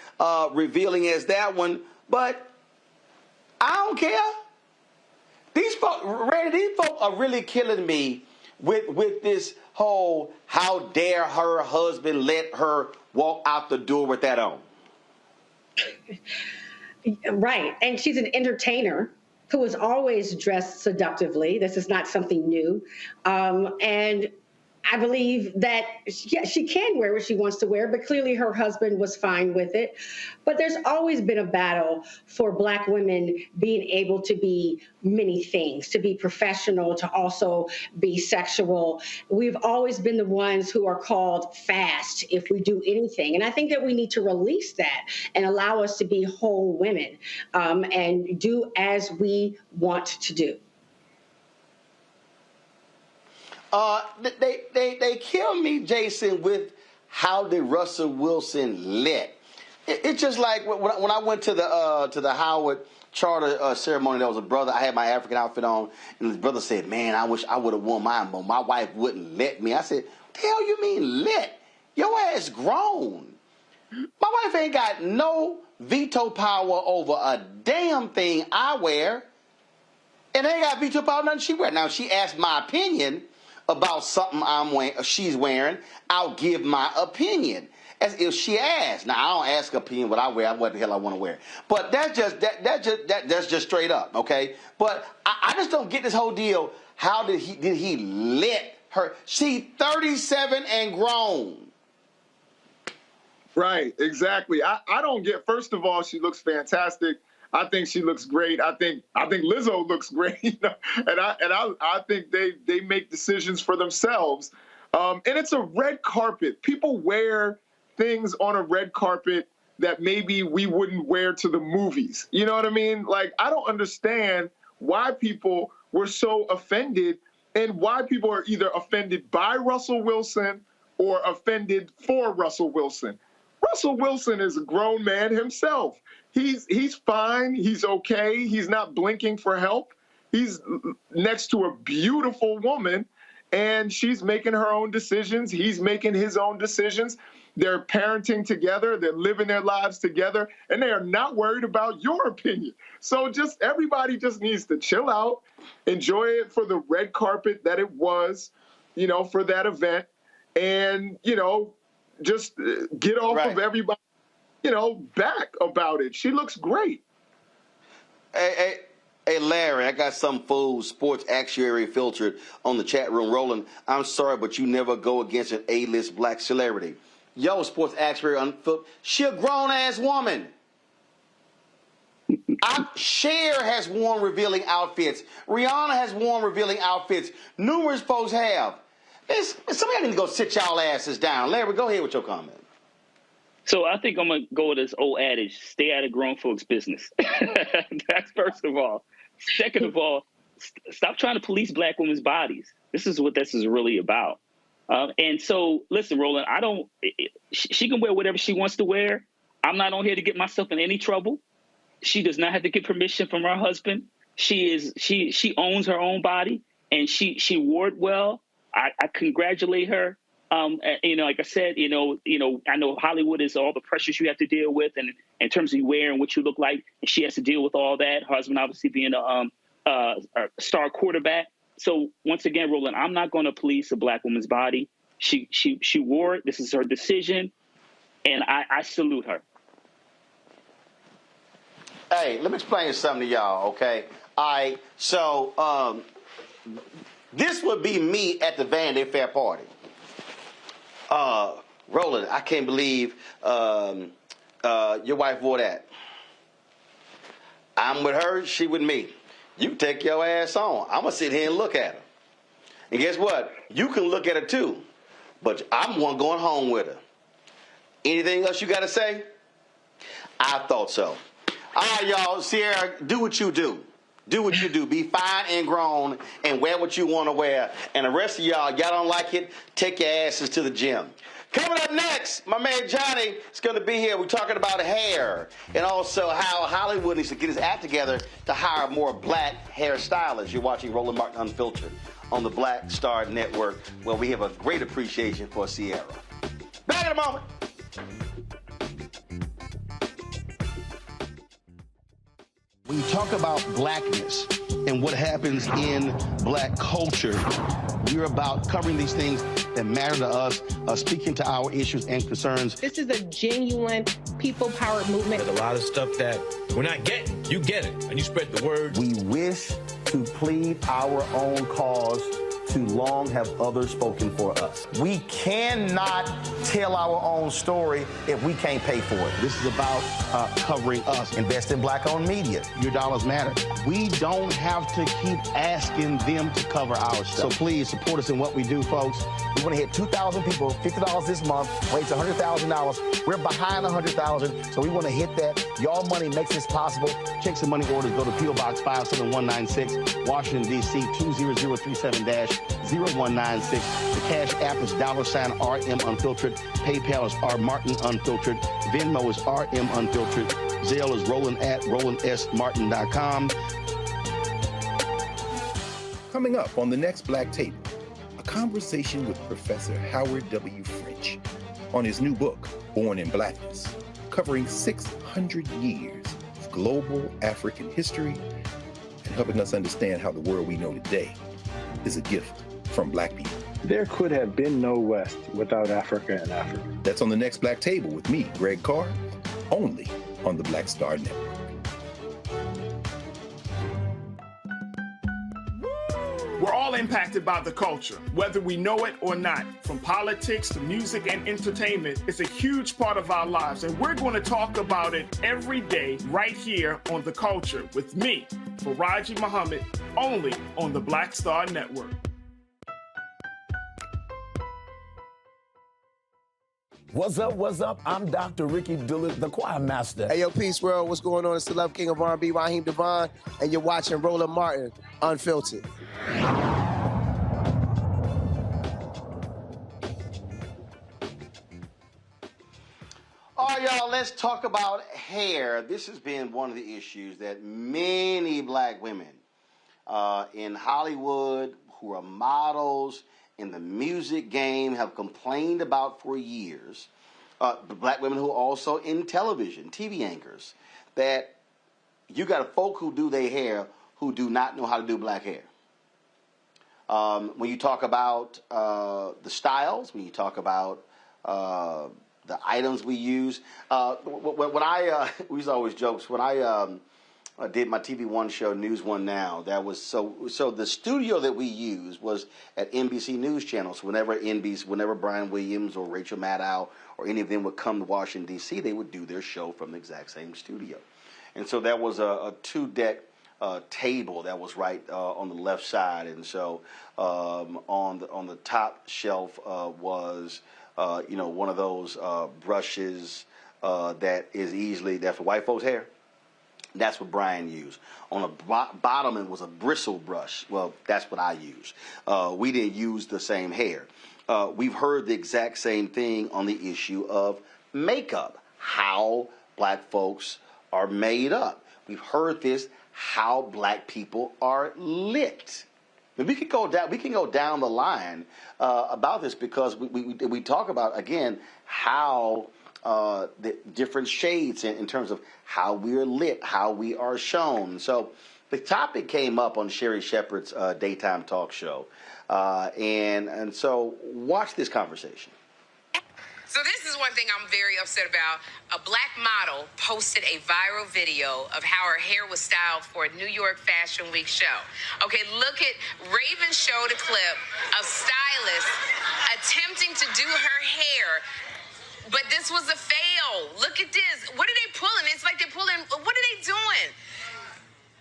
revealing as that one. But I don't care. These folks are really killing me with this whole how dare her husband let her walk out the door with that on. Right. And she's an entertainer who has always dressed seductively. This is not something new. And I believe that she can wear what she wants to wear, but clearly her husband was fine with it. But there's always been a battle for Black women being able to be many things, to be professional, to also be sexual. We've always been the ones who are called fast if we do anything. And I think that we need to release that and allow us to be whole women and do as we want to do. They kill me, Jason, with how did Russell Wilson let? It's just like when I went to the Howard Charter ceremony. There was a brother. I had my African outfit on, and the brother said, "Man, I wish I would have worn mine, but my wife wouldn't let me." I said, "What the hell you mean let? Your ass grown. My wife ain't got no veto power over a damn thing I wear, and ain't got veto power on nothing she wear." Now, she asked my opinion about something she's wearing, I'll give my opinion. As if she asked. Now, I don't ask her opinion what I wear, what the hell I want to wear. But that's just straight up, okay? But I just don't get this whole deal. How did he let her? She's 37 and grown. Right, exactly. I don't get. First of all, she looks fantastic. I think she looks great. I think Lizzo looks great, and I think they make decisions for themselves. And it's a red carpet. People wear things on a red carpet that maybe we wouldn't wear to the movies. You know what I mean? Like, I don't understand why people were so offended and why people are either offended by Russell Wilson or offended for Russell Wilson. Russell Wilson is a grown man himself. He's fine. He's okay. He's not blinking for help. He's next to a beautiful woman, and she's making her own decisions. He's making his own decisions. They're parenting together. They're living their lives together, and they are not worried about your opinion. So everybody just needs to chill out, enjoy it for the red carpet that it was, for that event, and, just get off of everybody, back about it. She looks great. Hey, Larry, I got some fool sports actuary filtered on the chat room. Roland, I'm sorry, but you never go against an A-list black celebrity. Yo, sports actuary, she a grown-ass woman. Cher has worn revealing outfits. Rihanna has worn revealing outfits. Numerous folks have. Somebody need to go sit y'all asses down. Larry, go ahead with your comment. So I think I'm going to go with this old adage, stay out of grown folks' business. That's first of all. Second of all, stop trying to police black women's bodies. This is what this is really about. And so, listen, Roland, she can wear whatever she wants to wear. I'm not on here to get myself in any trouble. She does not have to get permission from her husband. She owns her own body, and she wore it well. I congratulate her. Like I said, I know Hollywood is all the pressures you have to deal with, and in terms of you wearing what you look like, and she has to deal with all that. Her husband obviously being a star quarterback. So once again, Roland, I'm not going to police a black woman's body. She wore it. This is her decision, and I salute her. Hey, let me explain something to y'all, okay? All right, so this would be me at the Vanity Fair party. Roland, I can't believe your wife wore that. I'm with her, she with me. You take your ass on. I'm going to sit here and look at her. And guess what? You can look at her too. But I'm the one going home with her. Anything else you got to say? I thought so. All right, y'all. Sierra, do what you do. Do what you do. Be fine and grown and wear what you want to wear. And the rest of y'all don't like it, take your asses to the gym. Coming up next, my man Johnny is going to be here. We're talking about hair and also how Hollywood needs to get his act together to hire more black hairstylists. You're watching Roland Martin Unfiltered on the Black Star Network, where we have a great appreciation for Sierra. Back in a moment. When you talk about blackness and what happens in black culture, we're about covering these things that matter to us, speaking to our issues and concerns. This is a genuine people-powered movement. There's a lot of stuff that we're not getting. You get it, and you spread the word. We wish to plead our own cause. Too long have others spoken for us. We cannot tell our own story if we can't pay for it. This is about covering us. Invest in black-owned media. Your dollars matter. We don't have to keep asking them to cover our stuff. So please support us in what we do, folks. We want to hit 2,000 people, $50 this month, raise $100,000. We're behind 100,000, so we want to hit that. Y'all money makes this possible. Checks and money orders go to P.O. Box 57196, Washington, D.C. 20037-0196. The Cash App is $RM Unfiltered. PayPal is R Martin Unfiltered. Venmo is RM Unfiltered. Zelle is Roland at RolandSMartin.com. Coming up on the next Black Table, a conversation with Professor Howard W. French on his new book, Born in Blackness, covering 600 years of global African history and helping us understand how the world we know today is a gift from black people. There could have been no West without Africa and Africa. That's on the next Black Table with me, Greg Carr, only on the Black Star Network. We're all impacted by the culture, whether we know it or not. From politics to music and entertainment, it's a huge part of our lives, and we're going to talk about it every day right here on The Culture with me, Faraji Muhammad, only on the Black Star Network. What's up, what's up? I'm Dr. Ricky Dillard, the choir master. Hey, yo, Peace World, what's going on? It's the Love King of R&B, Raheem Devon, and you're watching Roland Martin Unfiltered. y'all, let's talk about hair. This has been one of the issues that many black women in Hollywood who are models in the music game have complained about for years. Black women who are also in television, TV anchors, that you got folk who do their hair who do not know how to do black hair. When you talk about the styles, when you talk about the items we use, when I we used to always jokes when I did my TV One show, News One Now. That was so the studio that we used was at NBC News Channel. So whenever Brian Williams or Rachel Maddow or any of them would come to Washington D.C., they would do their show from the exact same studio. And so that was a 2-deck table that was right on the left side, and so on the top shelf was one of those brushes that's for white folks' hair. That's what Brian used. On the bottom, it was a bristle brush. Well, that's what I used. We didn't use the same hair. We've heard the exact same thing on the issue of makeup, how black folks are made up. We've heard this, how black people are lit. And we can go down the line about this because we talk about, again, how the different shades in terms of how we're lit, how we are shown. So the topic came up on Sherry Shepherd's daytime talk show. And so watch this conversation. So this is one thing I'm very upset about. A black model posted a viral video of how her hair was styled for a New York Fashion Week show. Okay, look at, Raven showed a clip of stylists attempting to do her hair, but this was a fail. Look at this. What are they pulling? It's like they're pulling, what are they doing?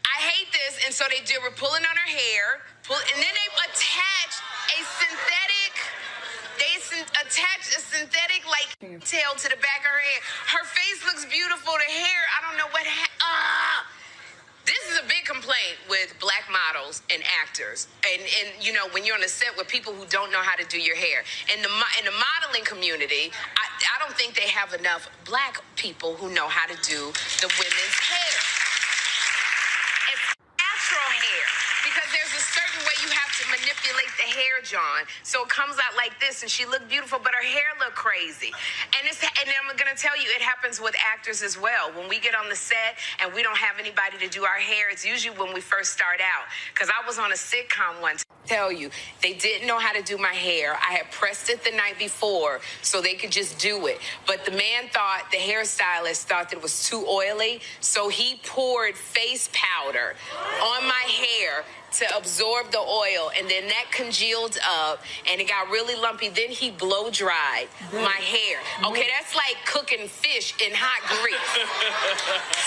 I hate this, and so they were pulling on her hair, and then they attached a synthetic tail to the back of her head. Her face looks beautiful. The hair, I don't know what. This is a big complaint with black models and actors, and when you're on a set with people who don't know how to do your hair. In the modeling community, I don't think they have enough black people who know how to do the women's hair. It's natural hair. Because there's a certain way you have to manipulate the hair, John. So it comes out like this, and she looked beautiful, but her hair looked crazy. And I'm going to tell you, it happens with actors as well. When we get on the set and we don't have anybody to do our hair, it's usually when we first start out. Because I was on a sitcom once. Tell you, they didn't know how to do my hair. I had pressed it the night before so they could just do it. But the hairstylist thought that it was too oily, so he poured face powder on my hair to absorb the oil, and then that congealed up and it got really lumpy. Then he blow dried my hair. Okay, that's like cooking fish in hot grease.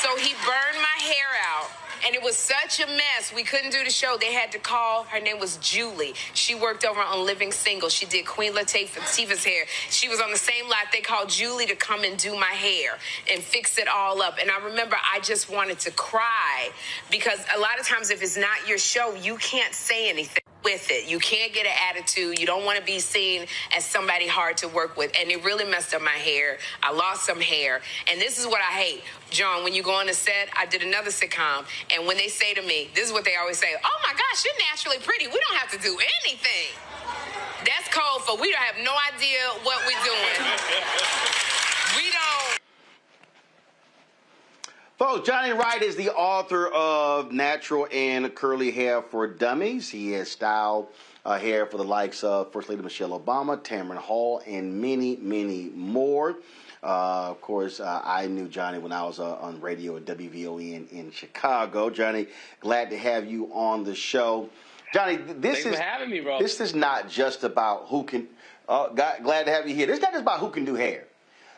So he burned my hair out. And it was such a mess. We couldn't do the show. They had to call. Her name was Julie. She worked over on Living Single. She did Queen Latifah's hair. She was on the same lot. They called Julie to come and do my hair and fix it all up. And I remember I just wanted to cry because a lot of times if it's not your show, you can't say anything with it. You can't get an attitude. You don't want to be seen as somebody hard to work with. And it really messed up my hair. I lost some hair. And this is what I hate. John, when you go on the set, I did another sitcom, and when they say to me, this is what they always say, oh my gosh, you're naturally pretty. We don't have to do anything. That's code for we don't have no idea what we're doing. We don't. Folks, Johnny Wright is the author of Natural and Curly Hair for Dummies. He has styled hair for the likes of First Lady Michelle Obama, Tamron Hall, and many, many more. Of course, I knew Johnny when I was on radio at WVOE in Chicago. Johnny, glad to have you on the show. Johnny, Thanks for having me, bro. This is not just about who can. Glad to have you here. This is not just about who can do hair.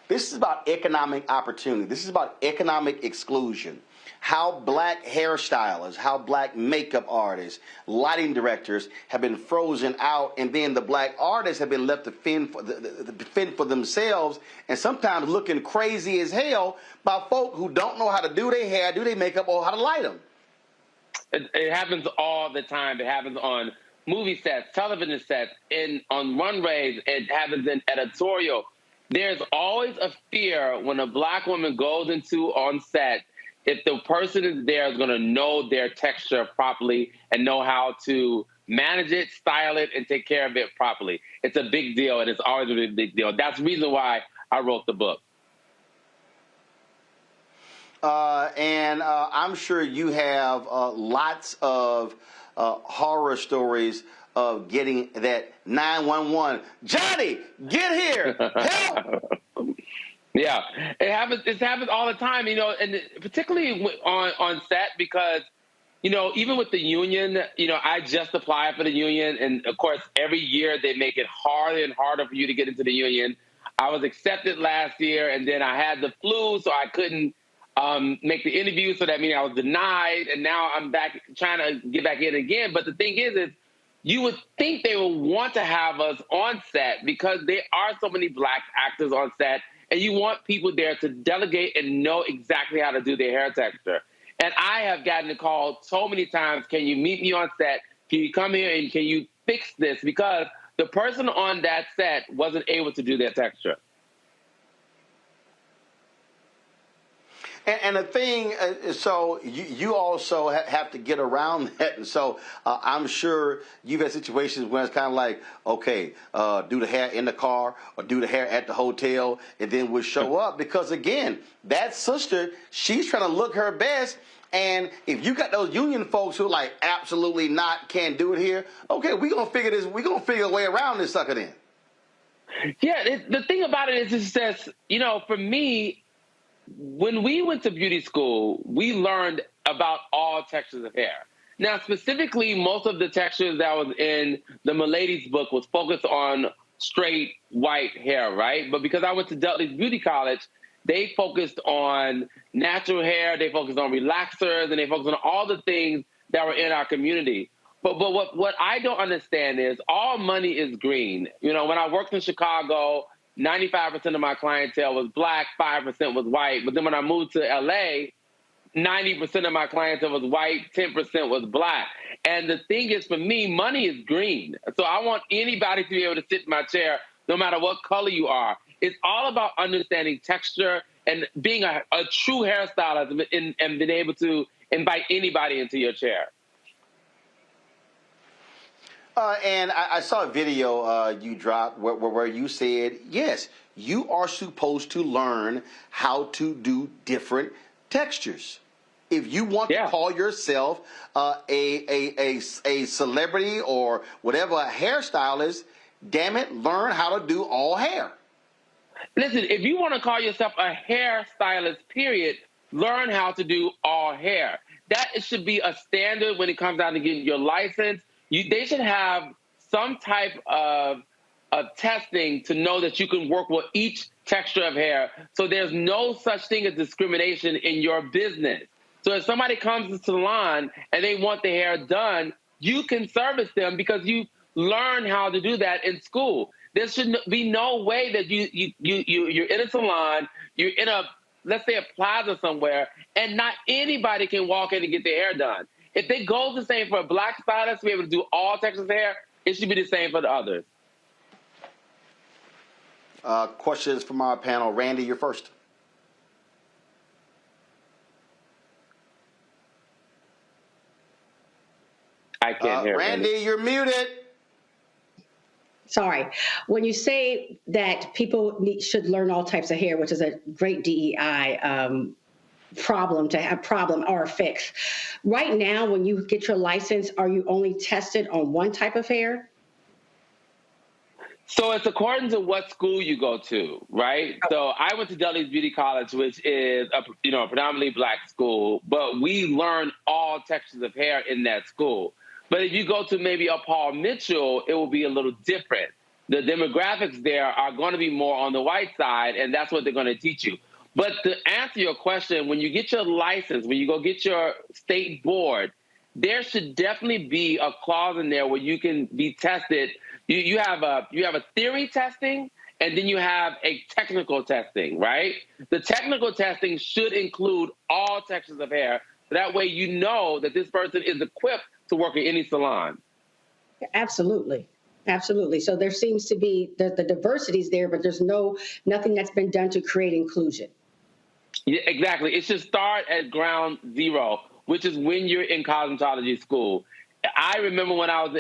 This is about economic opportunity. This is about economic exclusion. How black hairstylists, how black makeup artists, lighting directors have been frozen out, and then the black artists have been left to fend for themselves, and sometimes looking crazy as hell by folk who don't know how to do their hair, do their makeup, or how to light them. It happens all the time. It happens on movie sets, television sets, on runways. It happens in editorial. there's always a fear when a black woman goes on set, if the person is there is going to know their texture properly and know how to manage it, style it, and take care of it properly. It's a big deal, and it's always a big deal. That's the reason why I wrote the book. And I'm sure you have lots of horror stories of getting that 911, Johnny, get here, help! Yeah, it happens all the time, you know, and particularly on set because, you know, even with the union, you know, I just applied for the union, and of course, every year they make it harder and harder for you to get into the union. I was accepted last year, and then I had the flu, so I couldn't make the interview, so that means I was denied, and now I'm back trying to get back in again. But the thing is you would think they would want to have us on set because there are so many black actors on set, and you want people there to delegate and know exactly how to do their hair texture. And I have gotten a call so many times, can you meet me on set? Can you come here and can you fix this? Because the person on that set wasn't able to do their texture. And the thing, so you also have to get around that. And so I'm sure you've had situations where it's kind of like, okay, do the hair in the car or do the hair at the hotel, and then we'll show up. Because, again, that sister, she's trying to look her best. And if you got those union folks who are like, absolutely not, can't do it here, okay, we're going to figure a way around this sucker then. Yeah, the thing about it is that, you know, for me, when we went to beauty school, we learned about all textures of hair. Now, specifically, most of the textures that was in the Milady's book was focused on straight white hair, right? But because I went to Dudley's Beauty College, they focused on natural hair, they focused on relaxers, and they focused on all the things that were in our community. But what I don't understand is all money is green. You know, when I worked in Chicago, 95% of my clientele was black, 5% was white. But then when I moved to LA, 90% of my clientele was white, 10% was black. And the thing is, for me, money is green. So I want anybody to be able to sit in my chair, no matter what color you are. It's all about understanding texture and being a true hairstylist and being able to invite anybody into your chair. And I saw a video you dropped where you said, yes, you are supposed to learn how to do different textures. If you want to call yourself a celebrity or whatever, a hairstylist, damn it, learn how to do all hair. Listen, if you want to call yourself a hairstylist, period, learn how to do all hair. That should be a standard when it comes down to getting your license. They should have some type of testing to know that you can work with each texture of hair. So there's no such thing as discrimination in your business. So if somebody comes to the salon and they want their hair done, you can service them because you learn how to do that in school. There should be no way that you're in a salon, you're in let's say a plaza somewhere, and not anybody can walk in and get their hair done. If it goes the same for a black stylist to be able to do all textures of hair, it should be the same for the others. Questions from our panel. Randy, you're first. I can't hear Randy, you're muted. Sorry. When you say that people should learn all types of hair, which is a great DEI problem or a fix. Right now, when you get your license, are you only tested on one type of hair? So it's according to what school you go to, right? So I went to Dudley's Beauty College, which is a predominantly black school, but we learn all textures of hair in that school. But if you go to maybe a Paul Mitchell, it will be a little different. The demographics there are going to be more on the white side, and that's what they're going to teach you. But to answer your question, when you get your license, when you go get your state board, there should definitely be a clause in there where you can be tested. You have a theory testing, and then you have a technical testing, right? The technical testing should include all textures of hair. So that way you know that this person is equipped to work in any salon. Absolutely. Absolutely. So there seems to be the diversity's there, but there's nothing that's been done to create inclusion. Yeah, exactly. It should start at ground zero, which is when you're in cosmetology school. I remember when I was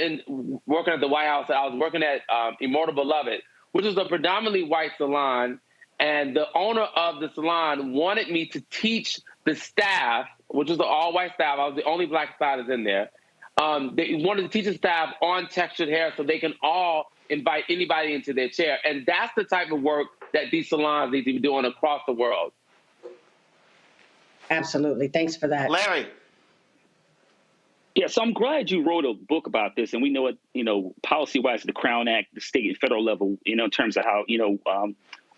working at the White House, I was working at Immortal Beloved, which was a predominantly white salon. And the owner of the salon wanted me to teach the staff, which was the all-white staff. I was the only black stylist in there. They wanted to teach the staff on textured hair so they can all invite anybody into their chair. And that's the type of work that these salons need to be doing across the world. Absolutely. Thanks for that. Larry. Yeah, so I'm glad you wrote a book about this, and we know it, policy-wise, the Crown Act, the state and federal level, in terms of how,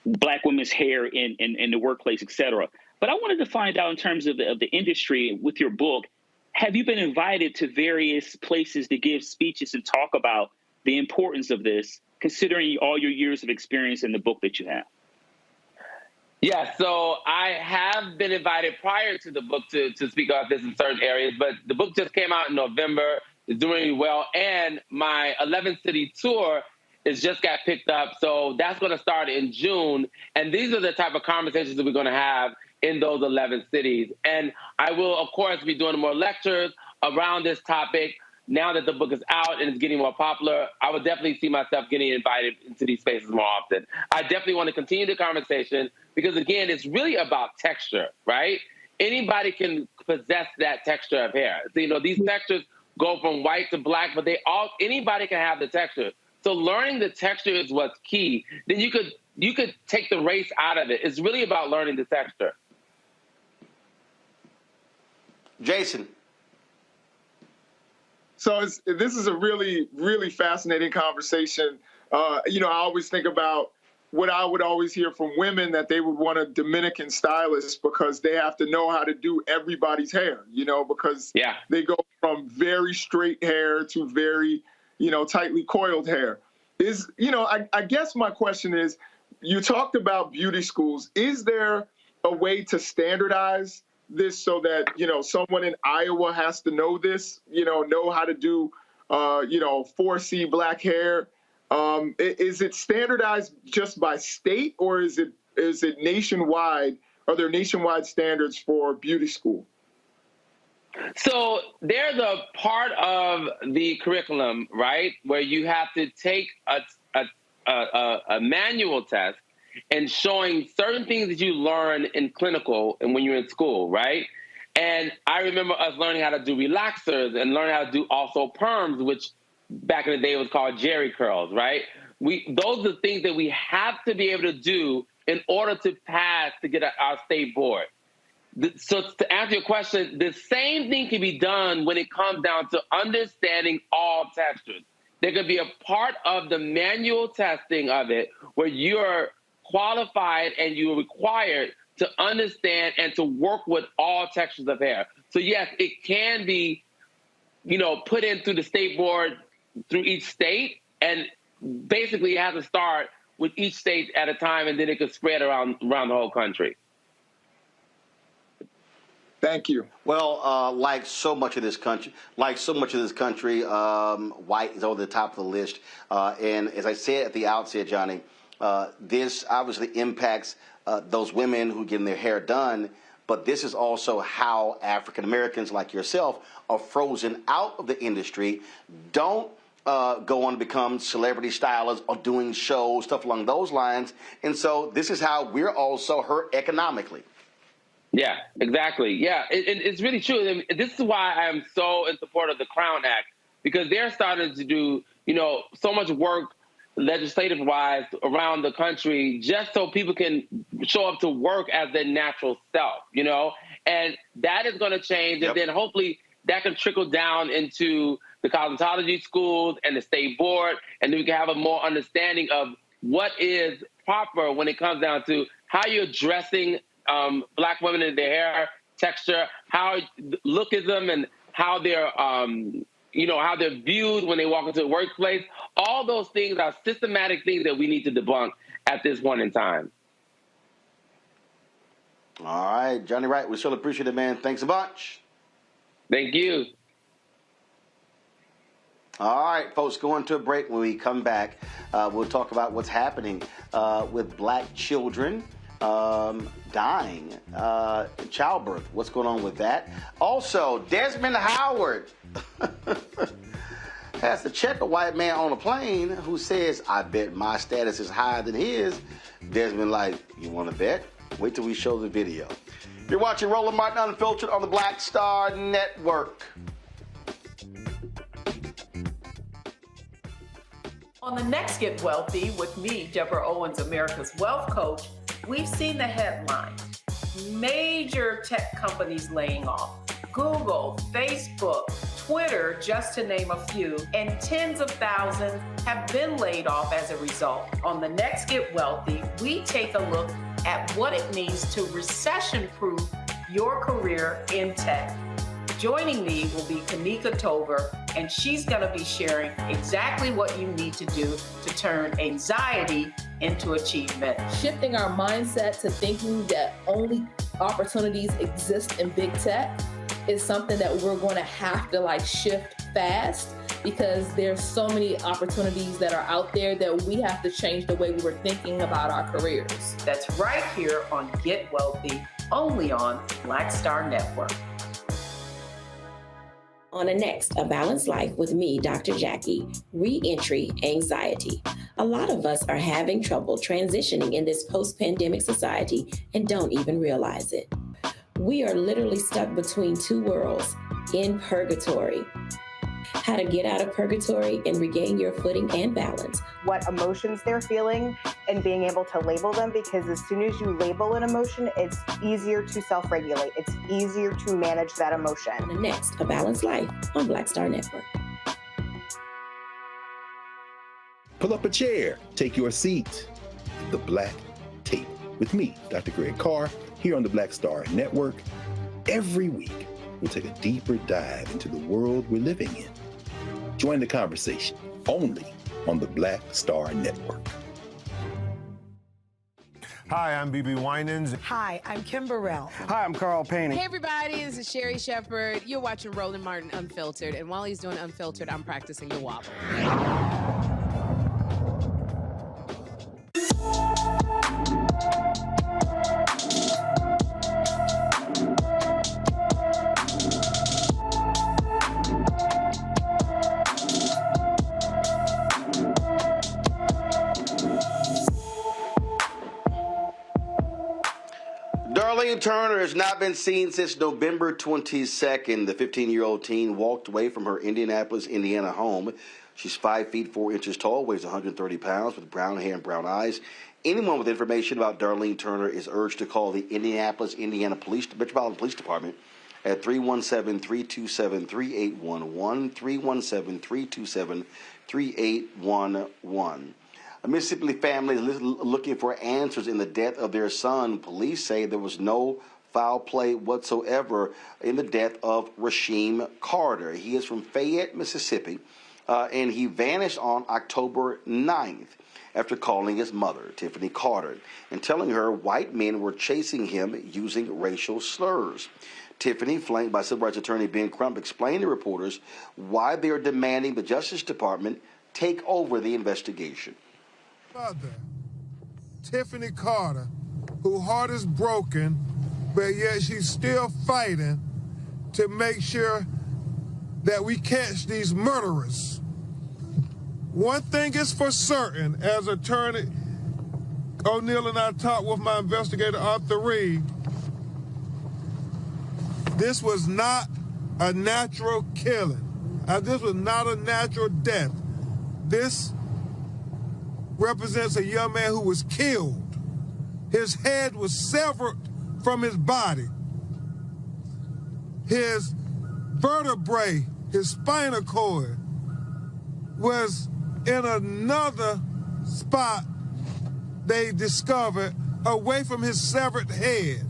black women's hair in the workplace, et cetera. But I wanted to find out in terms of the industry with your book, have you been invited to various places to give speeches and talk about the importance of this, considering all your years of experience in the book that you have? Yeah, so I have been invited prior to the book to speak about this in certain areas, but the book just came out in November. It's doing really well, and my 11 city tour is just got picked up, so that's going to start in June, and these are the type of conversations that we're going to have in those 11 cities. And I will, of course, be doing more lectures around this topic. Now that the book is out and it's getting more popular, I would definitely see myself getting invited into these spaces more often. I definitely want to continue the conversation because, again, it's really about texture, right? Anybody can possess that texture of hair. So, these textures go from white to black, but anybody can have the texture. So learning the texture is what's key. Then you could take the race out of it. It's really about learning the texture. Jason. So this is a really, really fascinating conversation. I always think about what I would always hear from women, that they would want a Dominican stylist because they have to know how to do everybody's hair, because they go from very straight hair to very, tightly coiled hair. I guess my question is, you talked about beauty schools. Is there a way to standardize this so that, someone in Iowa has to know this, know how to do, 4C black hair? Is it standardized just by state, or is it nationwide? Are there nationwide standards for beauty school? So there's a part of the curriculum, right, where you have to take a manual test and showing certain things that you learn in clinical and when you're in school, right? And I remember us learning how to do relaxers and learning how to do also perms, which back in the day was called jerry curls, right? Those are the things that we have to be able to do in order to pass to get our state board. So to answer your question, the same thing can be done when it comes down to understanding all textures. There could be a part of the manual testing of it where you're qualified and you're required to understand and to work with all textures of hair. So yes, it can be, put in through the state board, through each state, and basically you have to start with each state at a time, and then it could spread around the whole country. Thank you. Well, like so much of this country, white is over the top of the list. And as I said at the outset, Johnny, this obviously impacts those women who get their hair done, but this is also how African Americans like yourself are frozen out of the industry, don't go on to become celebrity stylists or doing shows, stuff along those lines. And so this is how we're also hurt economically. Yeah, exactly. Yeah, it's really true. I mean, this is why I'm so in support of the Crown Act, because they're starting to do, so much work legislative-wise around the country just so people can show up to work as their natural self, and that is going to change. Yep. And then hopefully that can trickle down into the cosmetology schools and the state board, and then we can have a more understanding of what is proper when it comes down to how you're dressing Black women in their hair texture, how lookism and how they're, how they're viewed when they walk into the workplace. All those things are systematic things that we need to debunk at this point in time. All right, Johnny Wright, we still appreciate it, man. Thanks a bunch. Thank you. All right, folks, going to a break. When we come back, we'll talk about what's happening with black children dying, childbirth. What's going on with that? Also, Desmond Howard has to check a white man on a plane who says, I bet my status is higher than his. Desmond like, you want to bet? Wait till we show the video. You're watching Roland Martin Unfiltered on the Black Star Network. On the next Get Wealthy with me, Deborah Owens, America's Wealth Coach, we've seen the headline. Major tech companies laying off. Google, Facebook, Twitter, just to name a few, and tens of thousands have been laid off as a result. On the next Get Wealthy, we take a look at what it means to recession-proof your career in tech. Joining me will be Kanika Tover, and she's going to be sharing exactly what you need to do to turn anxiety into achievement. Shifting our mindset to thinking that only opportunities exist in big tech is something that we're going to have to shift fast, because there's so many opportunities that are out there that we have to change the way we were thinking about our careers. That's right here on Get Wealthy, only on Black Star Network. On the next, A Balanced Life with me, Dr. Jackie, Re-entry Anxiety. A lot of us are having trouble transitioning in this post-pandemic society and don't even realize it. We are literally stuck between two worlds, in purgatory. How to get out of purgatory and regain your footing and balance. What emotions they're feeling and being able to label them, because as soon as you label an emotion, it's easier to self-regulate. It's easier to manage that emotion. On the next, A Balanced Life on Black Star Network. Pull up a chair, take your seat. The Black Tape with me, Dr. Greg Carr, here on the Black Star Network. Every week, we'll take a deeper dive into the world we're living in. Join the conversation only on the Black Star Network. Hi, I'm BB Winans. Hi, I'm Kim Burrell. Hi, I'm Carl Payne. Hey, everybody, this is Sherry Shepherd. You're watching Roland Martin Unfiltered, and while he's doing Unfiltered, I'm practicing the wobble. Darlene Turner has not been seen since November 22nd. The 15-year-old teen walked away from her Indianapolis, Indiana home. She's 5 feet 4 inches tall, weighs 130 pounds, with brown hair and brown eyes. Anyone with information about Darlene Turner is urged to call the Indianapolis, Indiana Metropolitan Police Department at 317-327-3811, 317-327-3811. A Mississippi family is looking for answers in the death of their son. Police say there was no foul play whatsoever in the death of Rasheem Carter. He is from Fayette, Mississippi, and he vanished on October 9th after calling his mother, Tiffany Carter, and telling her white men were chasing him using racial slurs. Tiffany, flanked by Civil Rights Attorney Ben Crump, explained to reporters why they are demanding the Justice Department take over the investigation. Mother, Tiffany Carter, whose heart is broken, but yet she's still fighting to make sure that we catch these murderers. One thing is for certain, as Attorney O'Neill and I talked with my investigator, Arthur Reed, this was not a natural killing. This was not a natural death. This represents a young man who was killed. His head was severed from his body. His vertebrae, his spinal cord, was in another spot they discovered away from his severed head.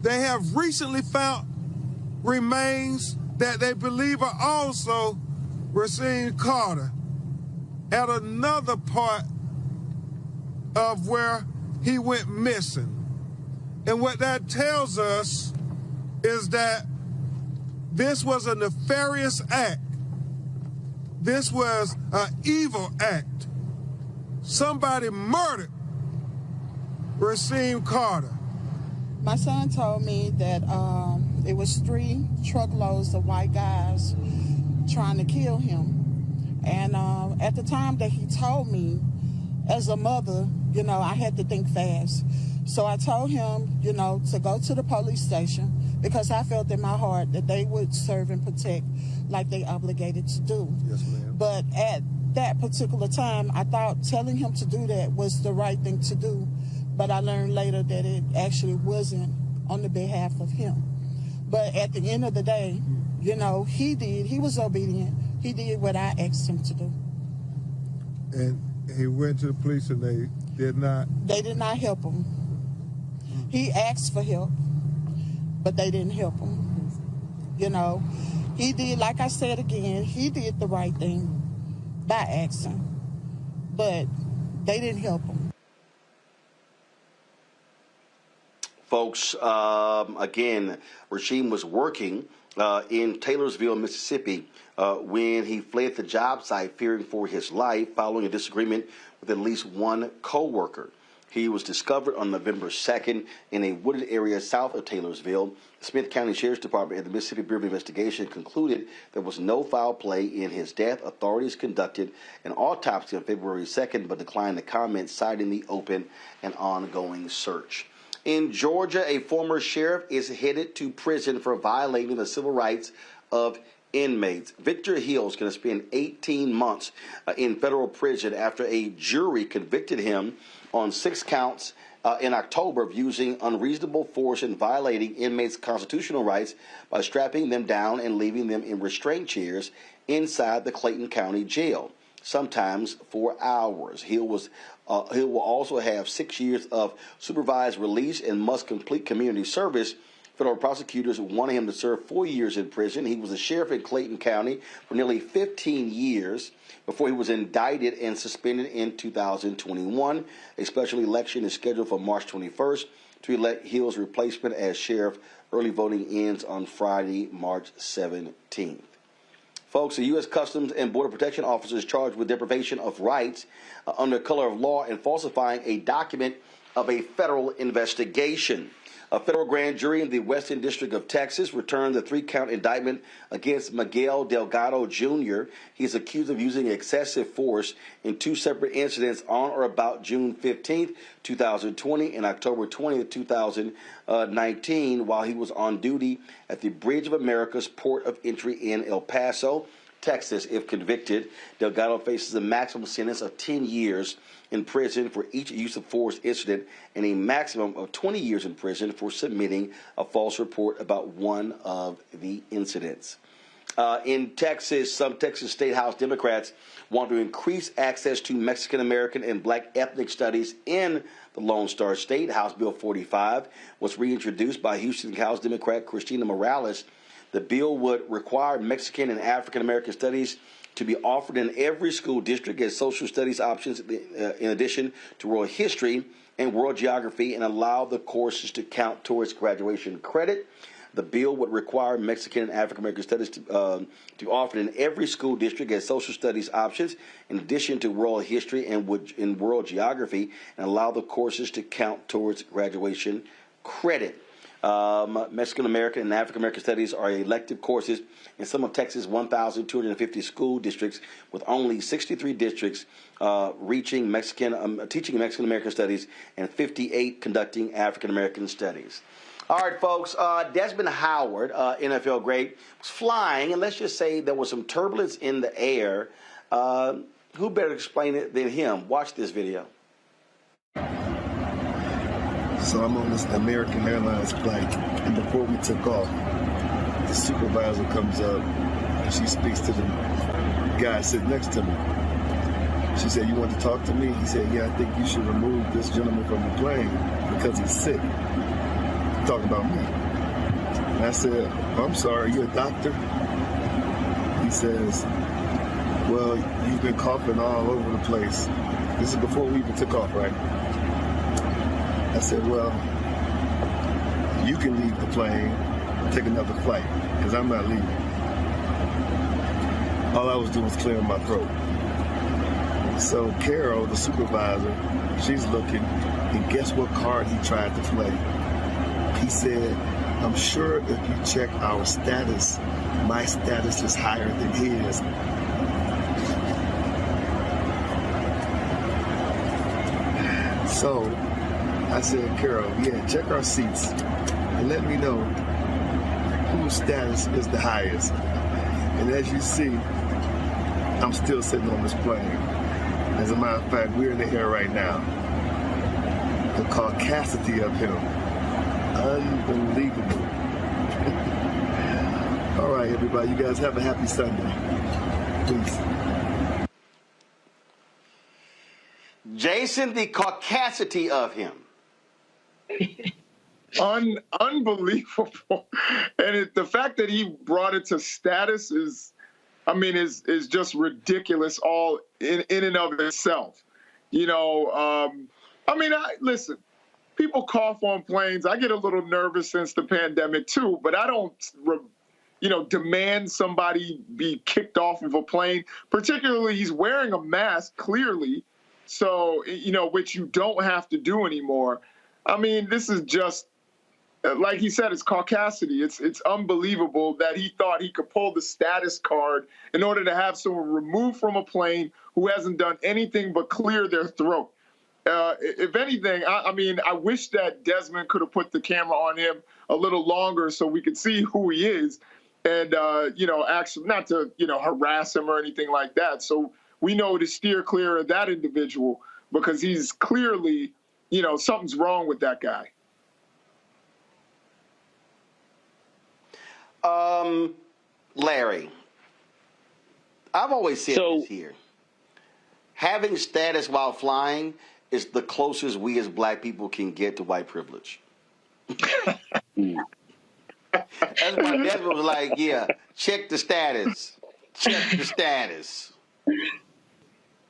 They have recently found remains that they believe are also Rasheem Carter at another part of where he went missing. And what that tells us is that this was a nefarious act this was an evil act. Somebody murdered Rasheem Carter. My son told me that it was 3 truckloads of white guys trying to kill him. And at the time that he told me, as a mother, you know, I had to think fast. So I told him, you know, to go to the police station because I felt in my heart that they would serve and protect like they obligated to do. Yes, ma'am. But at that particular time, I thought telling him to do that was the right thing to do. But I learned later that it actually wasn't on the behalf of him. But at the end of the day, you know, he was obedient. He did what I asked him to do. And he went to the police and they did not? They did not help him. He asked for help, but they didn't help him. You know, he did, like I said again, he did the right thing by asking, but they didn't help him. Folks, again, Rasheem was working in Taylorsville, Mississippi, when he fled the job site fearing for his life following a disagreement with at least one co-worker. He was discovered on November 2nd in a wooded area south of Taylorsville. The Smith County Sheriff's Department and the Mississippi Bureau of Investigation concluded there was no foul play in his death. Authorities conducted an autopsy on February 2nd, but declined to comment, citing the open and ongoing search. In Georgia, a former sheriff is headed to prison for violating the civil rights of inmates. Victor Hill is going to spend 18 months in federal prison after a jury convicted him on 6 counts in October of using unreasonable force and violating inmates' constitutional rights by strapping them down and leaving them in restraint chairs inside the Clayton County Jail, sometimes for hours. Hill will also have 6 years of supervised release and must complete community service. Federal prosecutors wanted him to serve 4 years in prison. He was a sheriff in Clayton County for nearly 15 years before he was indicted and suspended in 2021. A special election is scheduled for March 21st to elect Hill's replacement as sheriff. Early voting ends on Friday, March 17th. Folks, the U.S. Customs and Border Protection officer is charged with deprivation of rights under color of law and falsifying a document of a federal investigation. A federal grand jury in the Western District of Texas returned the 3-count indictment against Miguel Delgado Jr. He's accused of using excessive force in 2 separate incidents on or about June 15th, 2020 and October 20th, 2019, while he was on duty at the Bridge of America's port of entry in El Paso, Texas. If convicted, Delgado faces a maximum sentence of 10 years in prison for each use of force incident and a maximum of 20 years in prison for submitting a false report about one of the incidents. In Texas, some Texas State House Democrats want to increase access to Mexican American and black ethnic studies in the Lone Star State. House Bill 45 was reintroduced by Houston House Democrat Christina Morales. The bill would require Mexican and African American studies to be offered in every school district as social studies options in addition to world history and world geography, and allow the courses to count towards graduation credit. The bill would require Mexican and African American studies to be offered in every school district as social studies options in addition to world history and in world geography, and allow the courses to count towards graduation credit. Mexican American and African American studies are elective courses in some of Texas' 1,250 school districts, with only 63 districts teaching Mexican American studies and 58 conducting African American studies. All right, folks. Desmond Howard, NFL great, was flying, and let's just say there was some turbulence in the air. Who better explain it than him? Watch this video. So I'm on this American Airlines flight, and before we took off, the supervisor comes up, and she speaks to the guy sitting next to me. She said, "You want to talk to me?" He said, "Yeah, I think you should remove this gentleman from the plane because he's sick." Talking about me. And I said, "I'm sorry, are you a doctor?" He says, "Well, you've been coughing all over the place." This is before we even took off, right? I said, "Well, you can leave the plane, take another flight, because I'm not leaving." all I was doing was clearing my throat. So Carol, the supervisor, she's looking, and guess what card he tried to play? He said, I'm sure if you check our status, my status is higher than his. So I said, Carol, yeah, check our seats and let me know whose status is the highest. And as you see, I'm still sitting on this plane. As a matter of fact, we're in the air right now. The caucasity of him, unbelievable. All right, everybody, you guys have a happy Sunday. Peace. Jason, the caucasity of him. Unbelievable. And the fact that he brought it to status is just ridiculous all in and of itself. Listen, people cough on planes. I get a little nervous since the pandemic too, but I don't, demand somebody be kicked off of a plane. Particularly, he's wearing a mask, clearly, so, which you don't have to do anymore. This is just, like he said, it's caucasity. It's unbelievable that he thought he could pull the status card in order to have someone removed from a plane who hasn't done anything but clear their throat. If anything, I wish that Desmond could have put the camera on him a little longer so we could see who he is and, actually not to, harass him or anything like that. So we know to steer clear of that individual because he's clearly, something's wrong with that guy. Larry, I've always said this here. Having status while flying is the closest we as black people can get to white privilege. That's why Desmond was like, yeah, check the status. Check the status.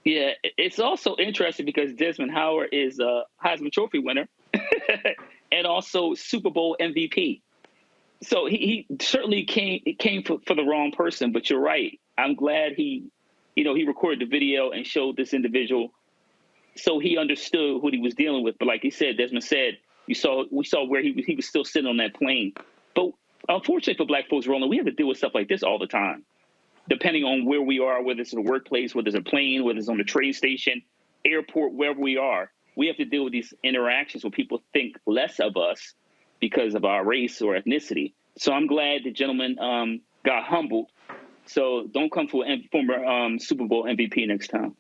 Yeah, it's also interesting because Desmond Howard is a Heisman Trophy winner and also Super Bowl MVP. So he certainly came for the wrong person, but you're right. I'm glad he recorded the video and showed this individual so he understood what he was dealing with. But like he said, Desmond said, we saw where he was still sitting on that plane. But unfortunately for black folks, Roland, we have to deal with stuff like this all the time, depending on where we are, whether it's in a workplace, whether it's a plane, whether it's on the train station, airport, wherever we are. We have to deal with these interactions where people think less of us because of our race or ethnicity. So I'm glad the gentleman got humbled. So don't come for a former Super Bowl MVP next time.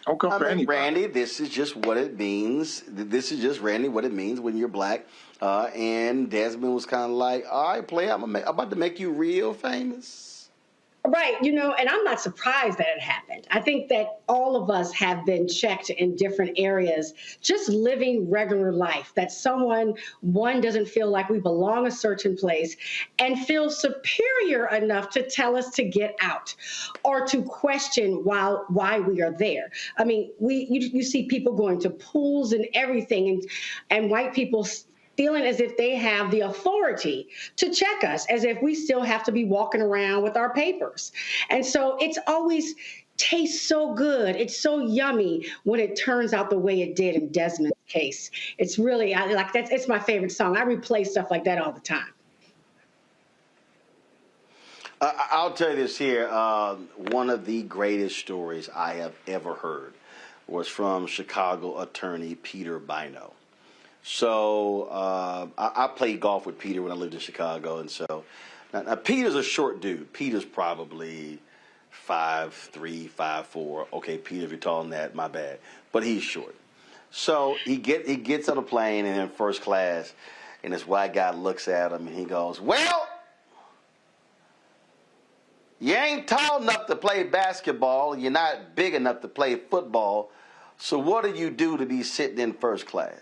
Don't come for anybody. Randy, this is just what it means. This is just, Randy, what it means when you're black. And Desmond was kind of like, all right, player, I'm about to make you real famous. Right, and I'm not surprised that it happened. I think that all of us have been checked in different areas, just living regular life, that one doesn't feel like we belong a certain place and feels superior enough to tell us to get out or to question why we are there. You see people going to pools and everything and white people feeling as if they have the authority to check us, as if we still have to be walking around with our papers. And so it's always tastes so good. It's so yummy when it turns out the way it did in Desmond's case. It's really, it's my favorite song. I replay stuff like that all the time. I'll tell you this here. One of the greatest stories I have ever heard was from Chicago attorney Peter Bino. So I played golf with Peter when I lived in Chicago, and so now Peter's a short dude. Peter's probably 5'3", 5'4". Okay, Peter, if you're taller than that, my bad. But he's short. So he gets on a plane and in first class, and this white guy looks at him and he goes, "Well, you ain't tall enough to play basketball. You're not big enough to play football. So what do you do to be sitting in first class?"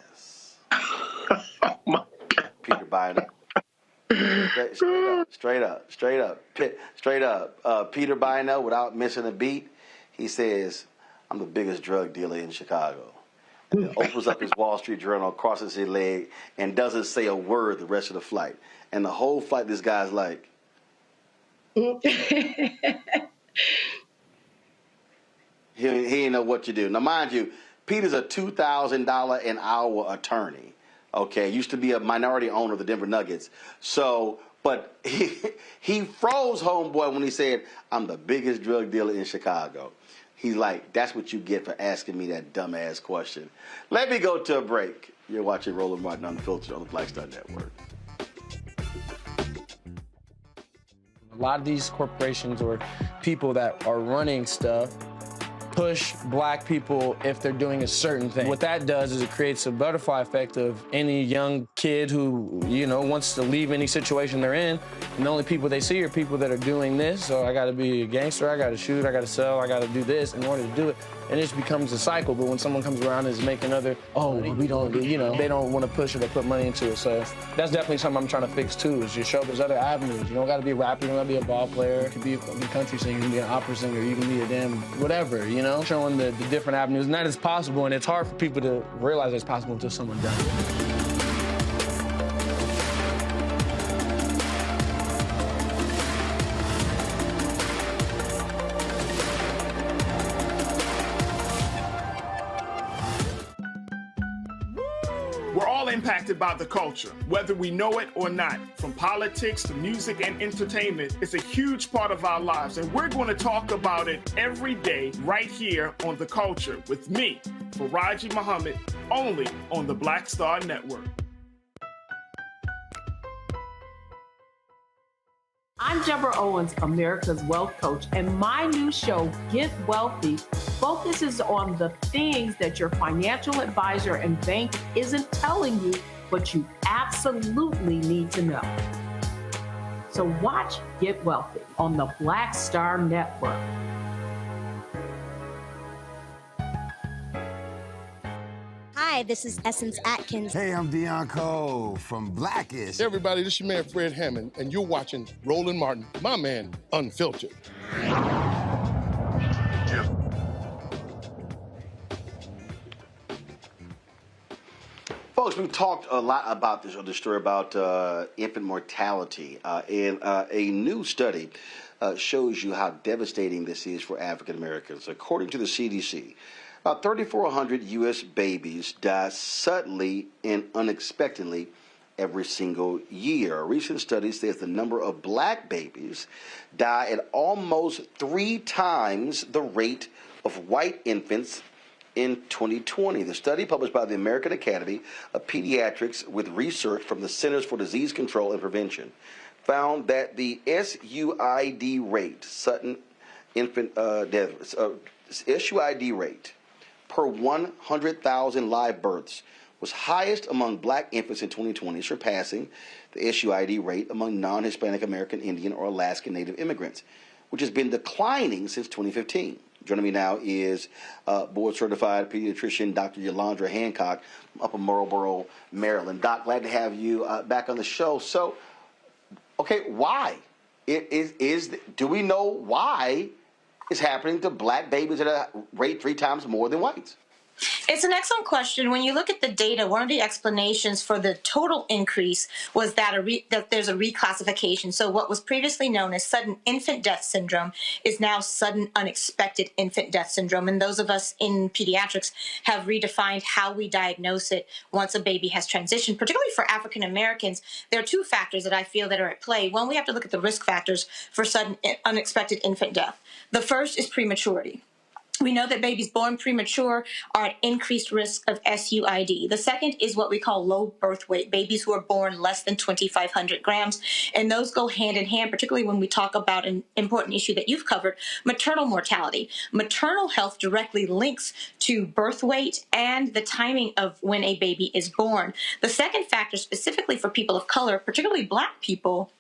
Peter Bino. Straight up. Peter Bino, without missing a beat, he says, "I'm the biggest drug dealer in Chicago." And then opens up his Wall Street Journal, crosses his leg, and doesn't say a word the rest of the flight. And the whole flight, this guy's like, He didn't know what to do. Now, mind you, Peter's a $2,000 an hour attorney. Okay, used to be a minority owner of the Denver Nuggets. So, but he froze homeboy when he said, "I'm the biggest drug dealer in Chicago." He's like, "That's what you get for asking me that dumbass question." Let me go to a break. You're watching Roland Martin Unfiltered on the Black Star Network. A lot of these corporations or people that are running stuff push black people if they're doing a certain thing. What that does is it creates a butterfly effect of any young kid who, you know, wants to leave any situation they're in, and the only people they see are people that are doing this. So I gotta be a gangster, I gotta shoot, I gotta sell, I gotta do this in order to do it. And it just becomes a cycle. But when someone comes around and is making other, we don't, you know, they don't want to push it or put money into it. So that's definitely something I'm trying to fix too, is just show there's other avenues. You don't gotta be a rapper, you don't gotta be a ball player, you can be a country singer, you can be an opera singer, you can be a damn whatever, you know? Showing the different avenues, and that is possible, and it's hard for people to realize it's possible until someone does it. We're all impacted by the culture, whether we know it or not. From politics to music and entertainment, it's a huge part of our lives, and we're going to talk about it every day right here on The Culture with me, Faraji Muhammad, only on the Black Star Network. I'm Deborah Owens, America's Wealth Coach, and my new show, Get Wealthy, focuses on the things that your financial advisor and bank isn't telling you, but you absolutely need to know. So watch Get Wealthy on the Black Star Network. Hi, this is Essence Atkins. Hey, I'm Deion Cole from Blackish. Hey, everybody, this is your man, Fred Hammond, and you're watching Roland Martin, my man, Unfiltered. Folks, we've talked a lot about this story about infant mortality, and a new study shows you how devastating this is for African Americans. According to the CDC, about 3,400 U.S. babies die suddenly and unexpectedly every single year. A recent study says the number of black babies die at almost 3 times the rate of white infants in 2020. The study, published by the American Academy of Pediatrics with research from the Centers for Disease Control and Prevention, found that the SUID rate, sudden infant death, SUID rate per 100,000 live births was highest among black infants in 2020, surpassing the SUID rate among non-Hispanic American, Indian, or Alaskan Native immigrants, which has been declining since 2015. Joining me now is board-certified pediatrician Dr. Yolandra Hancock from Upper Marlboro, Maryland. Doc, glad to have you back on the show. So, okay, why? Do we know why it's happening to black babies at a rate 3 times more than whites? It's an excellent question. When you look at the data, one of the explanations for the total increase was that there's a reclassification. So what was previously known as sudden infant death syndrome is now sudden unexpected infant death syndrome. And those of us in pediatrics have redefined how we diagnose it once a baby has transitioned. Particularly for African Americans, there are 2 factors that I feel that are at play. One, we have to look at the risk factors for sudden unexpected infant death. The first is prematurity. We know that babies born premature are at increased risk of SUID. The second is what we call low birth weight, babies who are born less than 2,500 grams. And those go hand in hand, particularly when we talk about an important issue that you've covered, maternal mortality. Maternal health directly links to birth weight and the timing of when a baby is born. The second factor, specifically for people of color, particularly black people,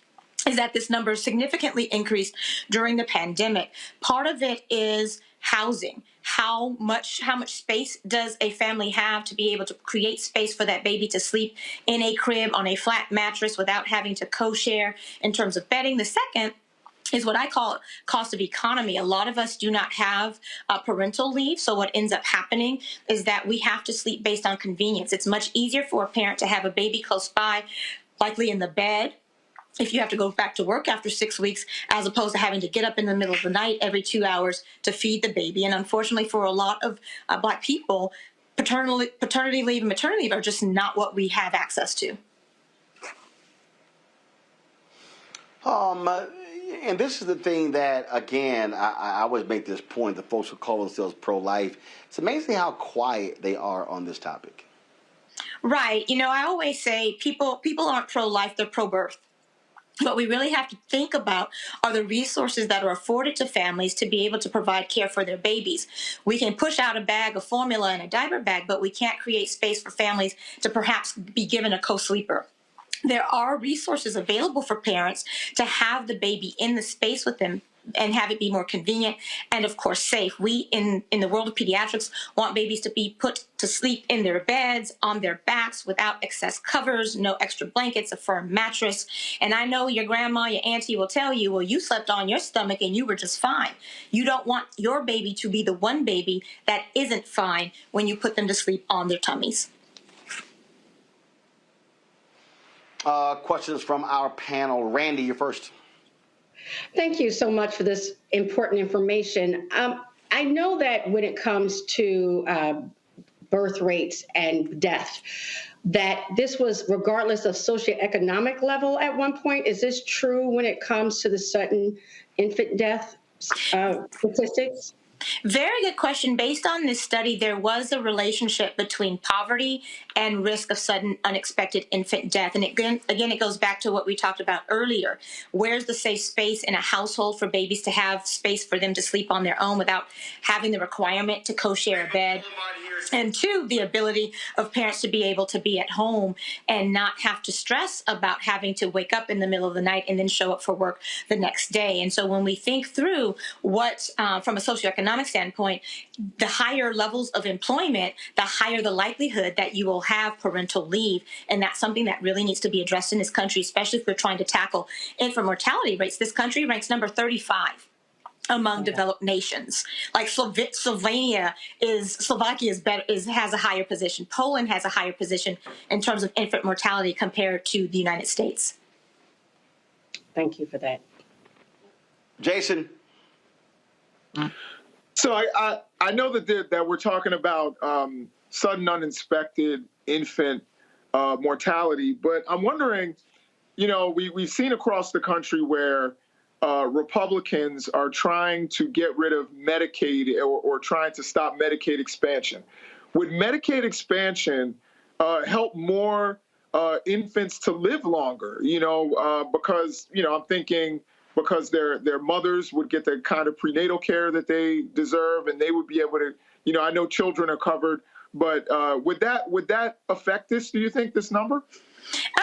is that this number significantly increased during the pandemic. Part of it is housing. How much space does a family have to be able to create space for that baby to sleep in a crib on a flat mattress without having to co-share in terms of bedding? The second is what I call cost of economy. A lot of us do not have parental leave, so what ends up happening is that we have to sleep based on convenience. It's much easier for a parent to have a baby close by, likely in the bed, if you have to go back to work after 6 weeks, as opposed to having to get up in the middle of the night every 2 hours to feed the baby. And unfortunately, for a lot of Black people, paternity leave and maternity leave are just not what we have access to. And this is the thing that, again, I always make this point, the folks who call themselves pro-life, it's amazing how quiet they are on this topic. Right. You know, I always say people aren't pro-life, they're pro-birth. What we really have to think about are the resources that are afforded to families to be able to provide care for their babies. We can push out a bag of formula and a diaper bag, but we can't create space for families to perhaps be given a co-sleeper. There are resources available for parents to have the baby in the space with them and have it be more convenient and, of course, safe. We, in the world of pediatrics, want babies to be put to sleep in their beds, on their backs, without excess covers, no extra blankets, a firm mattress. And I know your grandma, your auntie will tell you, well, you slept on your stomach and you were just fine. You don't want your baby to be the one baby that isn't fine when you put them to sleep on their tummies. Questions from our panel. Randy, you're first. Thank you so much for this important information. I know that when it comes to birth rates and death, that this was regardless of socioeconomic level at one point. Is this true when it comes to the sudden infant death statistics? Very good question. Based on this study, there was a relationship between poverty and risk of sudden unexpected infant death. And again, it goes back to what we talked about earlier. Where's the safe space in a household for babies to have space for them to sleep on their own without having the requirement to co-share a bed? And two, the ability of parents to be able to be at home and not have to stress about having to wake up in the middle of the night and then show up for work the next day. And so when we think through what, from a socioeconomic standpoint, the higher levels of employment, the higher the likelihood that you will have parental leave. And that's something that really needs to be addressed in this country, especially if we're trying to tackle infant mortality rates. This country ranks number 35 among developed nations. Like Slovakia has a higher position. Poland has a higher position in terms of infant mortality compared to the United States. Thank you for that. Jason. So I know that we're talking about sudden uninspected infant mortality, but I'm wondering, you know, we've seen across the country where Republicans are trying to get rid of Medicaid or trying to stop Medicaid expansion. Would Medicaid expansion help more infants to live longer? You know, because, you know, I'm thinking because their mothers would get the kind of prenatal care that they deserve, and they would be able to, you know, I know children are covered, but would that affect this, do you think, this number?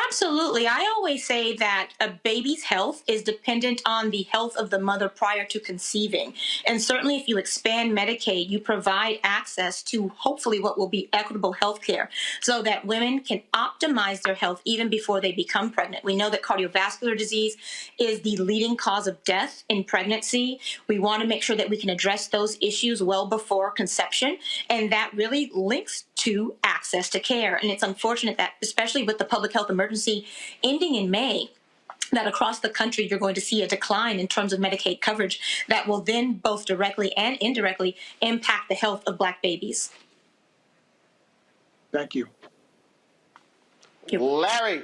Absolutely. I always say that a baby's health is dependent on the health of the mother prior to conceiving. And certainly if you expand Medicaid, you provide access to hopefully what will be equitable health care so that women can optimize their health even before they become pregnant. We know that cardiovascular disease is the leading cause of death in pregnancy. We want to make sure that we can address those issues well before conception, and that really links to access to care. And it's unfortunate that, especially with the public health emergency ending in May, that across the country you're going to see a decline in terms of Medicaid coverage that will then both directly and indirectly impact the health of Black babies. Thank you. Larry.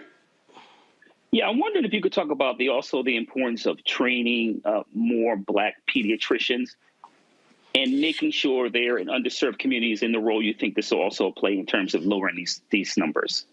Yeah, I'm wondering if you could talk about also the importance of training more Black pediatricians and making sure they're in underserved communities in the role you think this will also play in terms of lowering these numbers.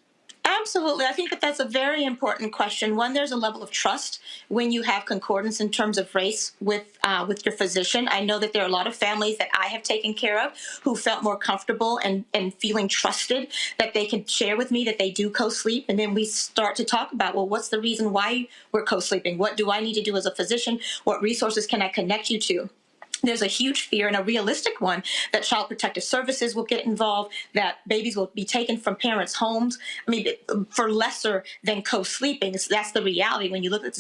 Absolutely. I think that that's a very important question. One, there's a level of trust when you have concordance in terms of race with your physician. I know that there are a lot of families that I have taken care of who felt more comfortable and feeling trusted that they can share with me that they do co-sleep. And then we start to talk about, well, what's the reason why we're co-sleeping? What do I need to do as a physician? What resources can I connect you to? There's a huge fear, and a realistic one, that Child Protective Services will get involved, that babies will be taken from parents' homes, for lesser than co-sleeping. That's the reality when you look at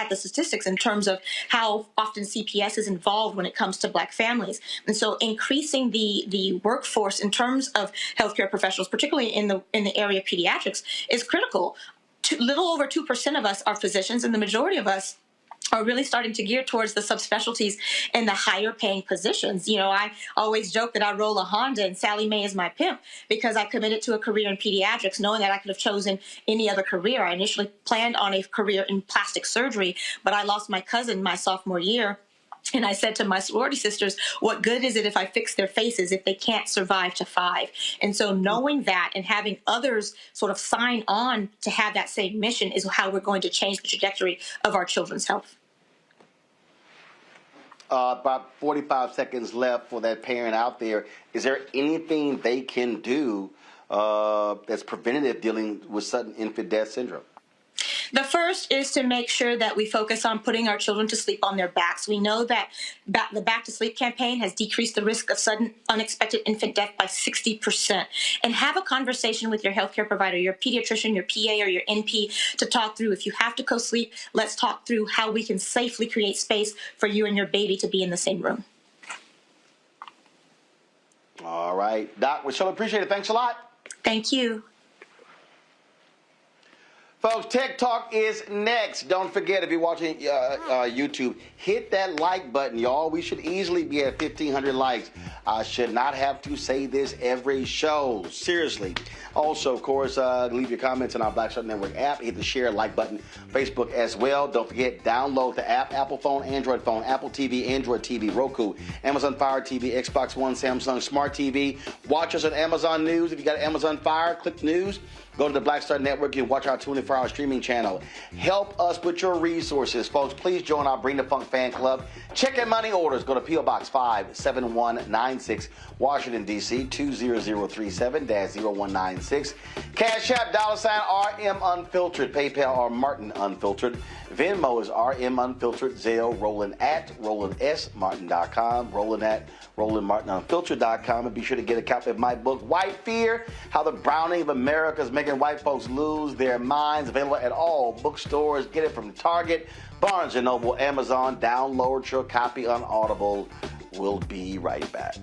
the statistics in terms of how often CPS is involved when it comes to Black families. And so increasing the workforce in terms of healthcare professionals, particularly in the area of pediatrics, is critical. little over 2% of us are physicians, and the majority of us are really starting to gear towards the subspecialties and the higher paying positions. You know, I always joke that I roll a Honda and Sally Mae is my pimp because I committed to a career in pediatrics knowing that I could have chosen any other career. I initially planned on a career in plastic surgery, but I lost my cousin my sophomore year. And I said to my sorority sisters, what good is it if I fix their faces if they can't survive to 5? And so knowing that and having others sort of sign on to have that same mission is how we're going to change the trajectory of our children's health. About 45 seconds left for that parent out there. Is there anything they can do that's preventative dealing with sudden infant death syndrome? The first is to make sure that we focus on putting our children to sleep on their backs. We know that the Back to Sleep campaign has decreased the risk of sudden unexpected infant death by 60%. And have a conversation with your healthcare provider, your pediatrician, your PA, or your NP to talk through. If you have to co-sleep, let's talk through how we can safely create space for you and your baby to be in the same room. All right. Doc, we sure appreciate it. Thanks a lot. Thank you. Folks, Tech Talk is next. Don't forget, if you're watching YouTube, hit that like button, y'all. We should easily be at 1,500 likes. I should not have to say this every show. Seriously. Also, of course, leave your comments on our Black Star Network app. Hit the share, like button. Facebook as well. Don't forget, download the app. Apple phone, Android phone, Apple TV, Android TV, Roku, Amazon Fire TV, Xbox One, Samsung Smart TV. Watch us on Amazon News. If you got Amazon Fire, click News. Go to the Black Star Network and watch our 24-hour streaming channel. Help us with your resources, folks. Please join our Bring the Funk fan club. Check and money orders. Go to P.O. Box 57196, Washington, D.C. 20037-0196. Cash App, $ RM Unfiltered. PayPal or Martin Unfiltered. Venmo is RM Unfiltered. Zelle, Roland at RolandSMartin.com. Roland at RolandMartinUnfiltered.com. And be sure to get a copy of my book, White Fear, How the Browning of America is Making White Folks Lose Their Minds. Available at all bookstores. Get it from Target, Barnes & Noble, Amazon. Download your copy on Audible. We'll be right back.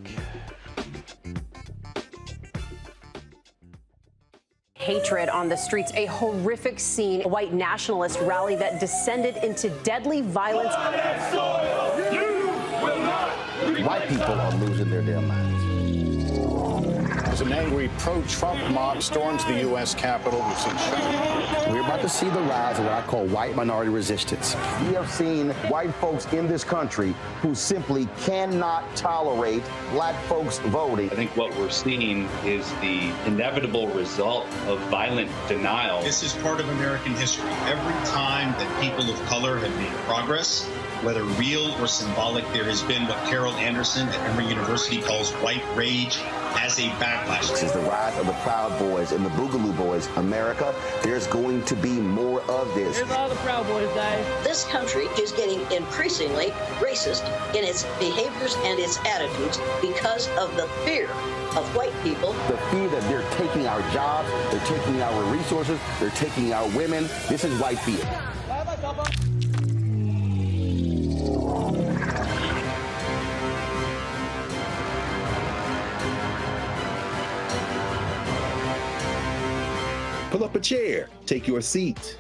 Hatred on the streets, a horrific scene, a white nationalist rally that descended into deadly violence. White people are losing their damn minds. As an angry pro-Trump mob storms the U.S. Capitol, we've seen shooting. We're about to see the rise of what I call white minority resistance. We have seen white folks in this country who simply cannot tolerate black folks voting. I think what we're seeing is the inevitable result of violent denial. This is part of American history. Every time that people of color have made progress, whether real or symbolic, there has been what Carol Anderson at Emory University calls white rage as a backlash. This is the rise of the Proud Boys and the Boogaloo Boys. America, there's going to be more of this. Here's all the Proud Boys, guys. This country is getting increasingly racist in its behaviors and its attitudes because of the fear of white people. The fear that they're taking our jobs, they're taking our resources, they're taking our women. This is white fear. Pull up a chair, take your seat.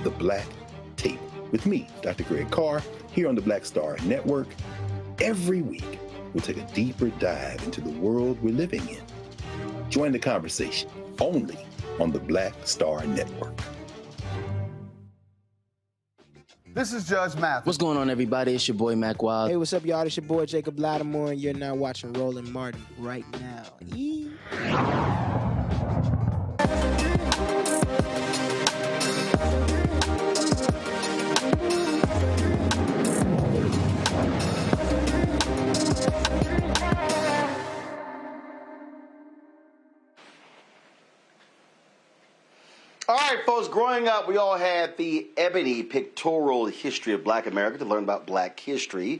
The Black Tape with me, Dr. Greg Carr, here on the Black Star Network. Every week, we'll take a deeper dive into the world we're living in. Join the conversation only on the Black Star Network. This is Judge Mathis. What's going on, everybody? It's your boy, Mac Wild. Hey, what's up, y'all? It's your boy, Jacob Lattimore, and you're now watching Roland Martin right now. All right, folks, growing up, we all had the ebony pictorial history of black America to learn about black history.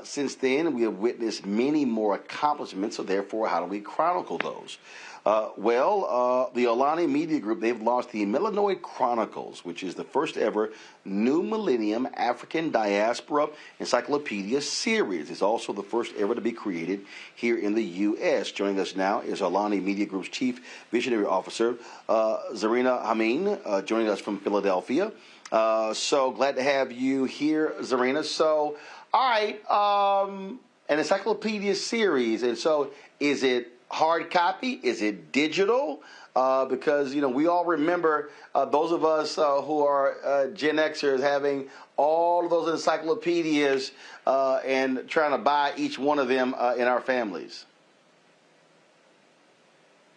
Since then, we have witnessed many more accomplishments, so therefore, how do we chronicle those? The Alani Media Group, they've launched the Melanoid Chronicles, which is the first ever New Millennium African Diaspora Encyclopedia series. It's also the first ever to be created here in the U.S. Joining us now is Alani Media Group's Chief Visionary Officer, Zarina Amin, joining us from Philadelphia. So glad to have you here, Zarina. So, all right, an encyclopedia series. And so is it hard copy? Is it digital? Because, we all remember those of us who are Gen Xers having all of those encyclopedias and trying to buy each one of them in our families.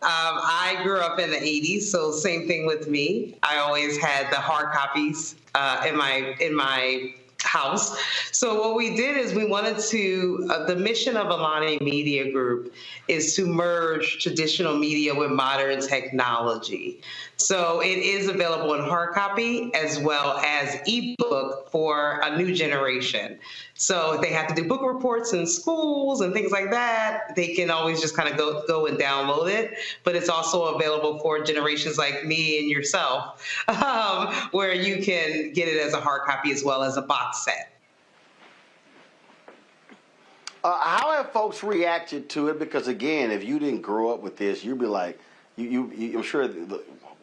I grew up in the 80s, so same thing with me. I always had the hard copies in my house. So what we did is we wanted to, the mission of Alani Media Group is to merge traditional media with modern technology. So it is available in hard copy as well as ebook for a new generation. So if they have to do book reports in schools and things like that, they can always just kind of go and download it. But it's also available for generations like me and yourself, where you can get it as a hard copy as well as a box set. How have folks reacted to it? Because again, if you didn't grow up with this, you'd be like, I'm sure the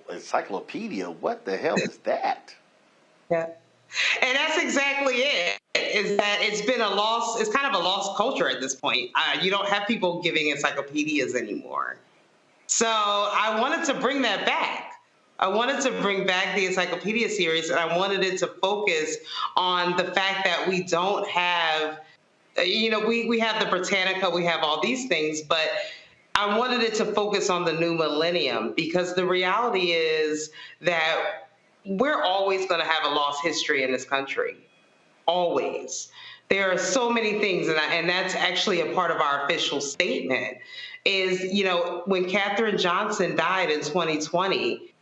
encyclopedia, what the hell is that? Yeah. And that's exactly it, is that it's been it's kind of a lost culture at this point. You don't have people giving encyclopedias anymore. So I wanted to bring that back. I wanted to bring back the encyclopedia series, and I wanted it to focus on the fact that we don't have, we have the Britannica, we have all these things, but I wanted it to focus on the new millennium, because the reality is that we're always going to have a lost history in this country. Always. There are so many things, and that's actually a part of our official statement, is, when Katherine Johnson died in 2020,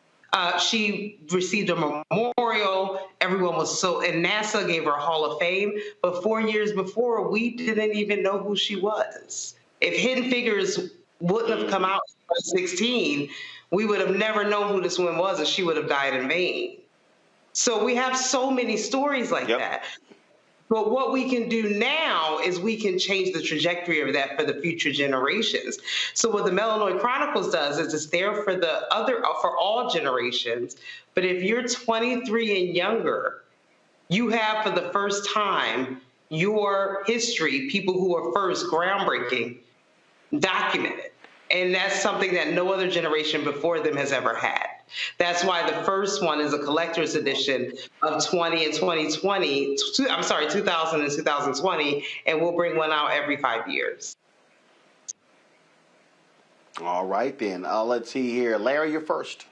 she received a memorial. Everyone was and NASA gave her a Hall of Fame. But 4 years before, we didn't even know who she was. If Hidden Figures wouldn't have come out in 2016, we would have never known who this woman was, and she would have died in vain. So we have so many stories like that. But what we can do now is we can change the trajectory of that for the future generations. So what the Melanoid Chronicles does is it's there for all generations. But if you're 23 and younger, you have for the first time your history, people who are first groundbreaking, documented. And that's something that no other generation before them has ever had. That's why the first one is a collector's edition of 20 and 2020, 2000 and 2020, and we'll bring one out every 5 years. All right, then. Let's see here. Larry, you're first.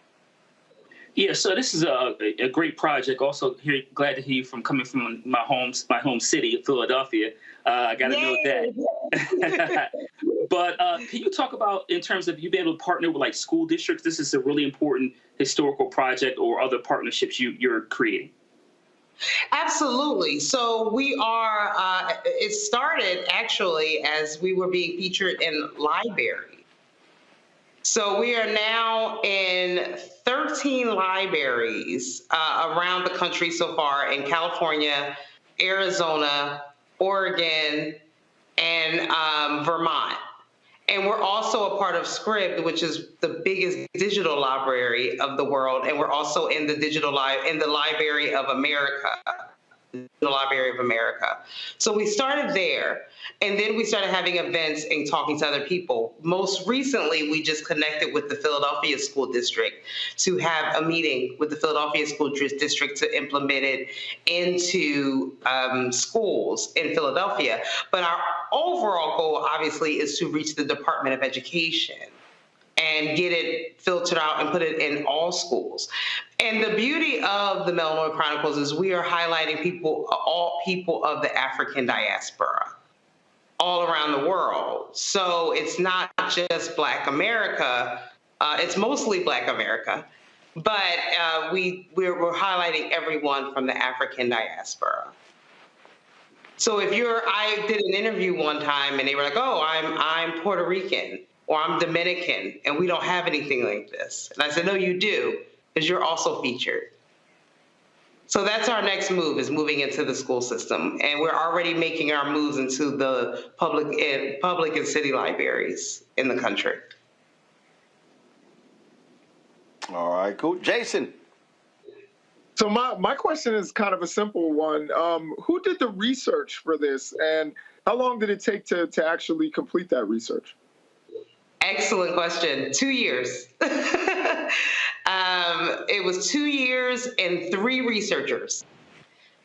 Yeah, so this is a great project. Also, glad to hear you coming from my home city of Philadelphia. I got to note that. But can you talk about, in terms of you being able to partner with like school districts? This is a really important historical project, or other partnerships you're creating. Absolutely. So we are, it started actually as we were being featured in libraries. So we are now in 13 libraries around the country so far, in California, Arizona, Oregon, and Vermont. And we're also a part of Scribd, which is the biggest digital library of the world. And we're also in the Library of America. The Library of America. So we started there, and then we started having events and talking to other people. Most recently, we just connected with the Philadelphia School District to have a meeting with the Philadelphia School District to implement it into schools in Philadelphia. But our overall goal, obviously, is to reach the Department of Education and get it filtered out and put it in all schools. And the beauty of the Melanoid Chronicles is we are highlighting all people of the African diaspora all around the world. So it's not just Black America, it's mostly Black America, but we're highlighting everyone from the African diaspora. So I did an interview one time and they were like, oh, I'm Puerto Rican, or I'm Dominican, and we don't have anything like this. And I said, no, you do, because you're also featured. So that's our next move, is moving into the school system. And we're already making our moves into the public and city libraries in the country. All right, cool. Jason. So my question is kind of a simple one. Who did the research for this, and how long did it take to actually complete that research? Excellent question. 2 years. It was 2 years and 3 researchers,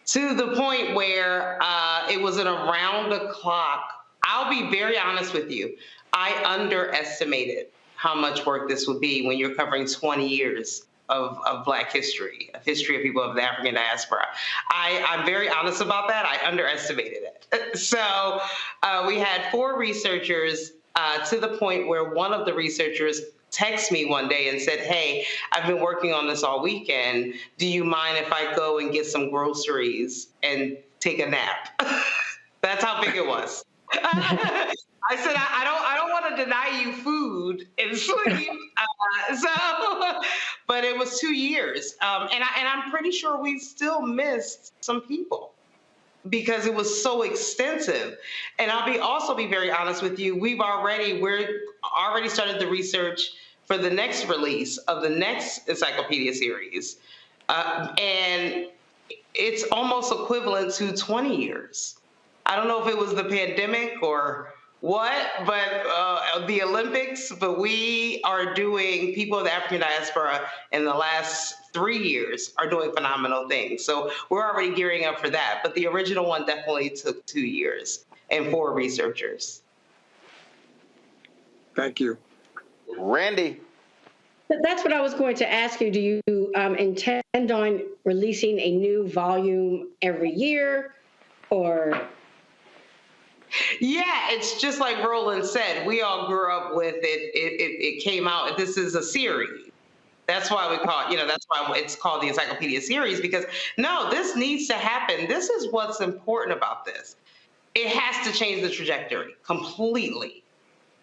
to the point where it was an around the clock. I'll be very honest with you. I underestimated how much work this would be when you're covering 20 years of Black history, a history of people of the African diaspora. I'm very honest about that. I underestimated it. So we had 4 researchers, to the point where one of the researchers texted me one day and said, "Hey, I've been working on this all weekend. Do you mind if I go and get some groceries and take a nap?" That's how big it was. I said, I don't want to deny you food and sleep. But it was 2 years. And I'm pretty sure we still missed some people because it was so extensive. And also be very honest with you, we're already started the research for the next release of the next encyclopedia series. And it's almost equivalent to 20 years. I don't know if it was the pandemic or what, but the Olympics, but we are doing, people of the African diaspora in the last 3 years are doing phenomenal things. So we're already gearing up for that. But the original one definitely took 2 years and 4 researchers. Thank you. Randy. That's what I was going to ask you. Do you intend on releasing a new volume every year, or? Yeah, it's just like Roland said. We all grew up with it. It came out. This is a series. That's why we call it, that's why it's called the Encyclopedia Series, because no, this needs to happen. This is what's important about this. It has to change the trajectory completely.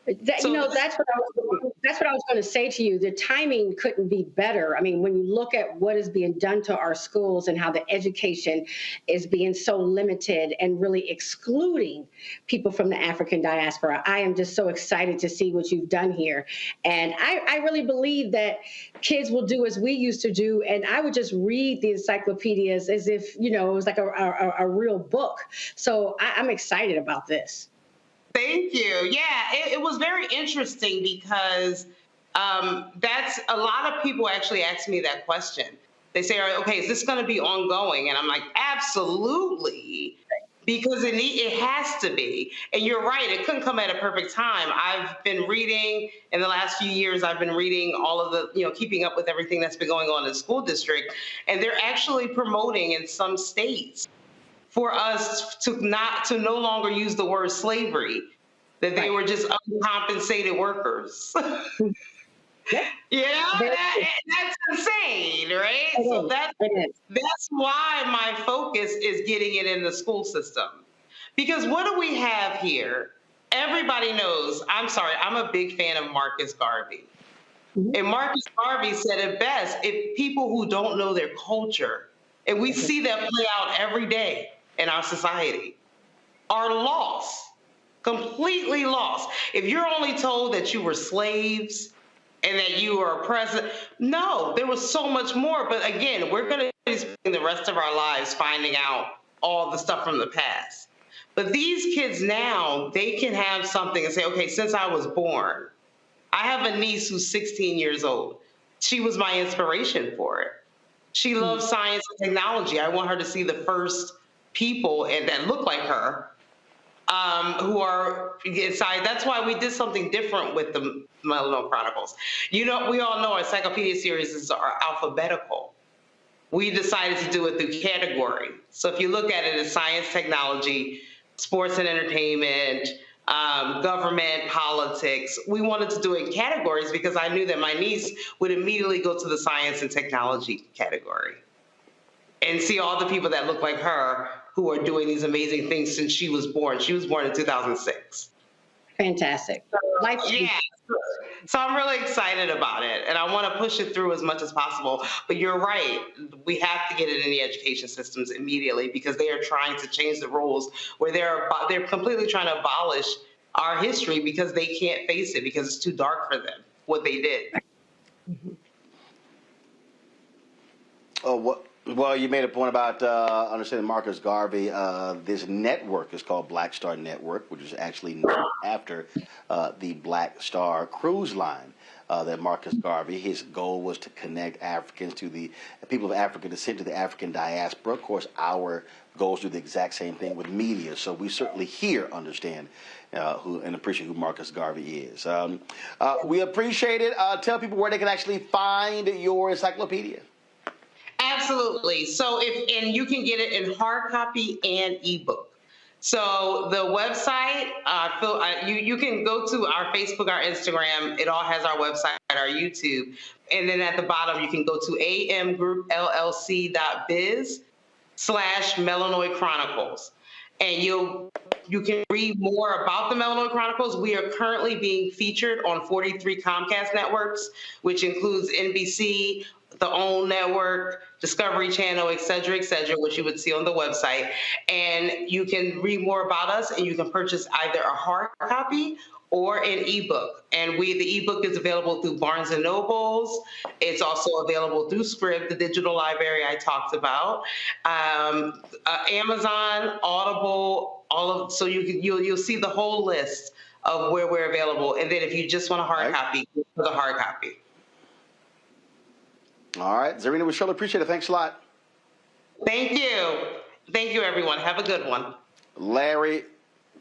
That's what I was going to say to you. The timing couldn't be better. I mean, when you look at what is being done to our schools and how the education is being so limited and really excluding people from the African diaspora, I am just so excited to see what you've done here. And I really believe that kids will do as we used to do. And I would just read the encyclopedias as if, it was like a real book. So I'm excited about this. Thank you. Yeah, it was very interesting because that's a lot of people actually ask me that question. They say, okay, is this going to be ongoing? And I'm like, absolutely, because it has to be. And you're right, it couldn't come at a perfect time. I've been reading, in the last few years, I've been reading all of the, keeping up with everything that's been going on in the school district. And they're actually promoting in some states for us to no longer use the word slavery, that they were just uncompensated workers. That's insane, right? So that's why my focus is getting it in the school system. Because what do we have here? Everybody knows, I'm a big fan of Marcus Garvey. And Marcus Garvey said it best, if people who don't know their culture, and we see that play out every day in our society, are lost, completely lost. If you're only told that you were slaves and that you were oppressed, no, there was so much more. But again, we're going to be spending the rest of our lives finding out all the stuff from the past. But these kids now, they can have something and say, okay, since I was born, I have a niece who's 16 years old. She was my inspiration for it. She loves science and technology. I want her to see the first people that look like her who are inside. That's why we did something different with the Melanoma Chronicles. We all know our encyclopedia series are alphabetical. We decided to do it through category. So if you look at it as science, technology, sports and entertainment, government, politics, we wanted to do it in categories because I knew that my niece would immediately go to the science and technology category and see all the people that look like her who are doing these amazing things since she was born. She was born in 2006. Fantastic. So I'm really excited about it, and I want to push it through as much as possible. But you're right. We have to get it in the education systems immediately because they are trying to change the rules where they're completely trying to abolish our history because they can't face it because it's too dark for them, what they did. Well, you made a point about understanding Marcus Garvey. This network is called Black Star Network, which is actually named after the Black Star cruise line that Marcus Garvey, his goal was to connect Africans to the people of African descent to the African diaspora. Of course, our goals do the exact same thing with media. So we certainly here understand who and appreciate who Marcus Garvey is. We appreciate it. Tell people where they can actually find your encyclopedia. Absolutely. So and you can get it in hard copy and ebook. So the website, you can go to our Facebook, our Instagram. It all has our website, our YouTube. And then at the bottom, you can go to amgroupllc.biz/Melanoid Chronicles. And you can read more about the Melanoid Chronicles. We are currently being featured on 43 Comcast networks, which includes NBC, the OWN network, Discovery Channel, et cetera, which you would see on the website. And you can read more about us, and you can purchase either a hard copy or an ebook. And the ebook is available through Barnes & Nobles. It's also available through Scribd, the digital library I talked about, Amazon, Audible, so you'll see the whole list of where we're available. And then if you just want a hard copy, go for the hard copy. All right, Zarina, we surely appreciate it. Thanks a lot. Thank you. Thank you, everyone. Have a good one. Larry,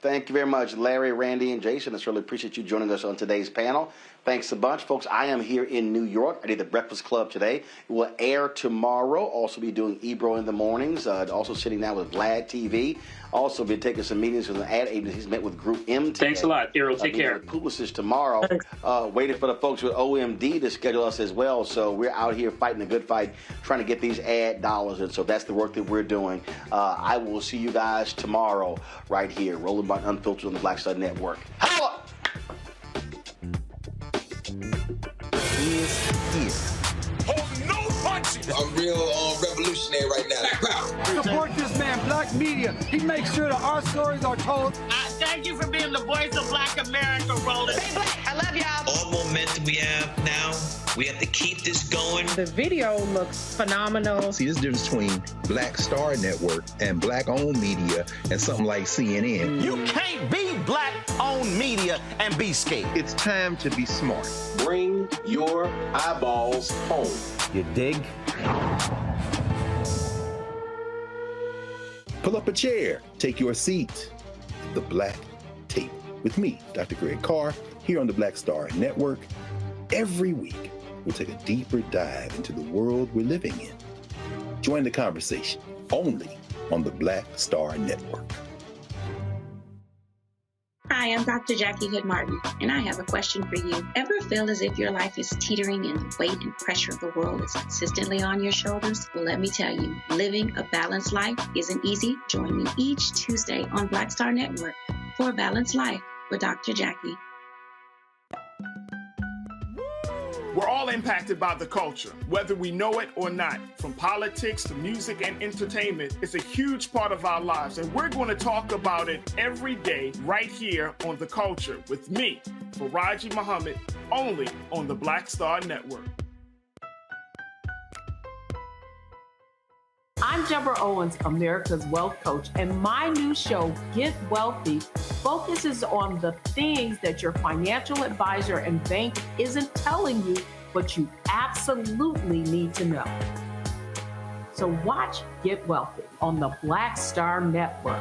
thank you very much. Larry, Randy, and Jason, I certainly appreciate you joining us on today's panel. Thanks a bunch. Folks, I am here in New York. I did the Breakfast Club today. It will air tomorrow. Also be doing Ebro in the mornings. Also sitting down with Vlad TV. Also be taking some meetings with the ad agencies. Met with Group M today. Thanks a lot, Errol. Take care. Publicist tomorrow. Waiting for the folks with OMD to schedule us as well. So we're out here fighting a good fight, trying to get these ad dollars. And so that's the work that we're doing. I will see you guys tomorrow right here. Roland Martin Unfiltered on the Black Star Network. Holla! Hold no punches. I'm real revolutionary right now. Support this man, Black Media. He makes sure that our stories are told. Thank you for being the voice of Black America, Roland. Stay black. I love y'all. All momentum we have now, we have to keep this going. The video looks phenomenal. See, this difference between Black Star Network and Black-owned media and something like CNN. You can't be Black-owned media and be scared. It's time to be smart. Bring your eyeballs home. You dig? Pull up a chair. Take your seat. The Black Tape with me, Dr. Greg Carr, here on the Black Star Network. Every week, we'll take a deeper dive into the world we're living in. Join the conversation only on the Black Star Network. Hi, I'm Dr. Jackie Hood Martin, and I have a question for you. Ever feel as if your life is teetering and the weight and pressure of the world is consistently on your shoulders? Well, let me tell you, living a balanced life isn't easy. Join me each Tuesday on Black Star Network for A Balanced Life with Dr. Jackie. We're all impacted by the culture, whether we know it or not. From politics to music and entertainment, it's a huge part of our lives, and we're going to talk about it every day right here on The Culture with me, Faraji Muhammad, only on the Black Star Network. I'm Deborah Owens, America's Wealth Coach, and my new show, Get Wealthy, focuses on the things that your financial advisor and bank isn't telling you, but you absolutely need to know. So watch Get Wealthy on the Black Star Network.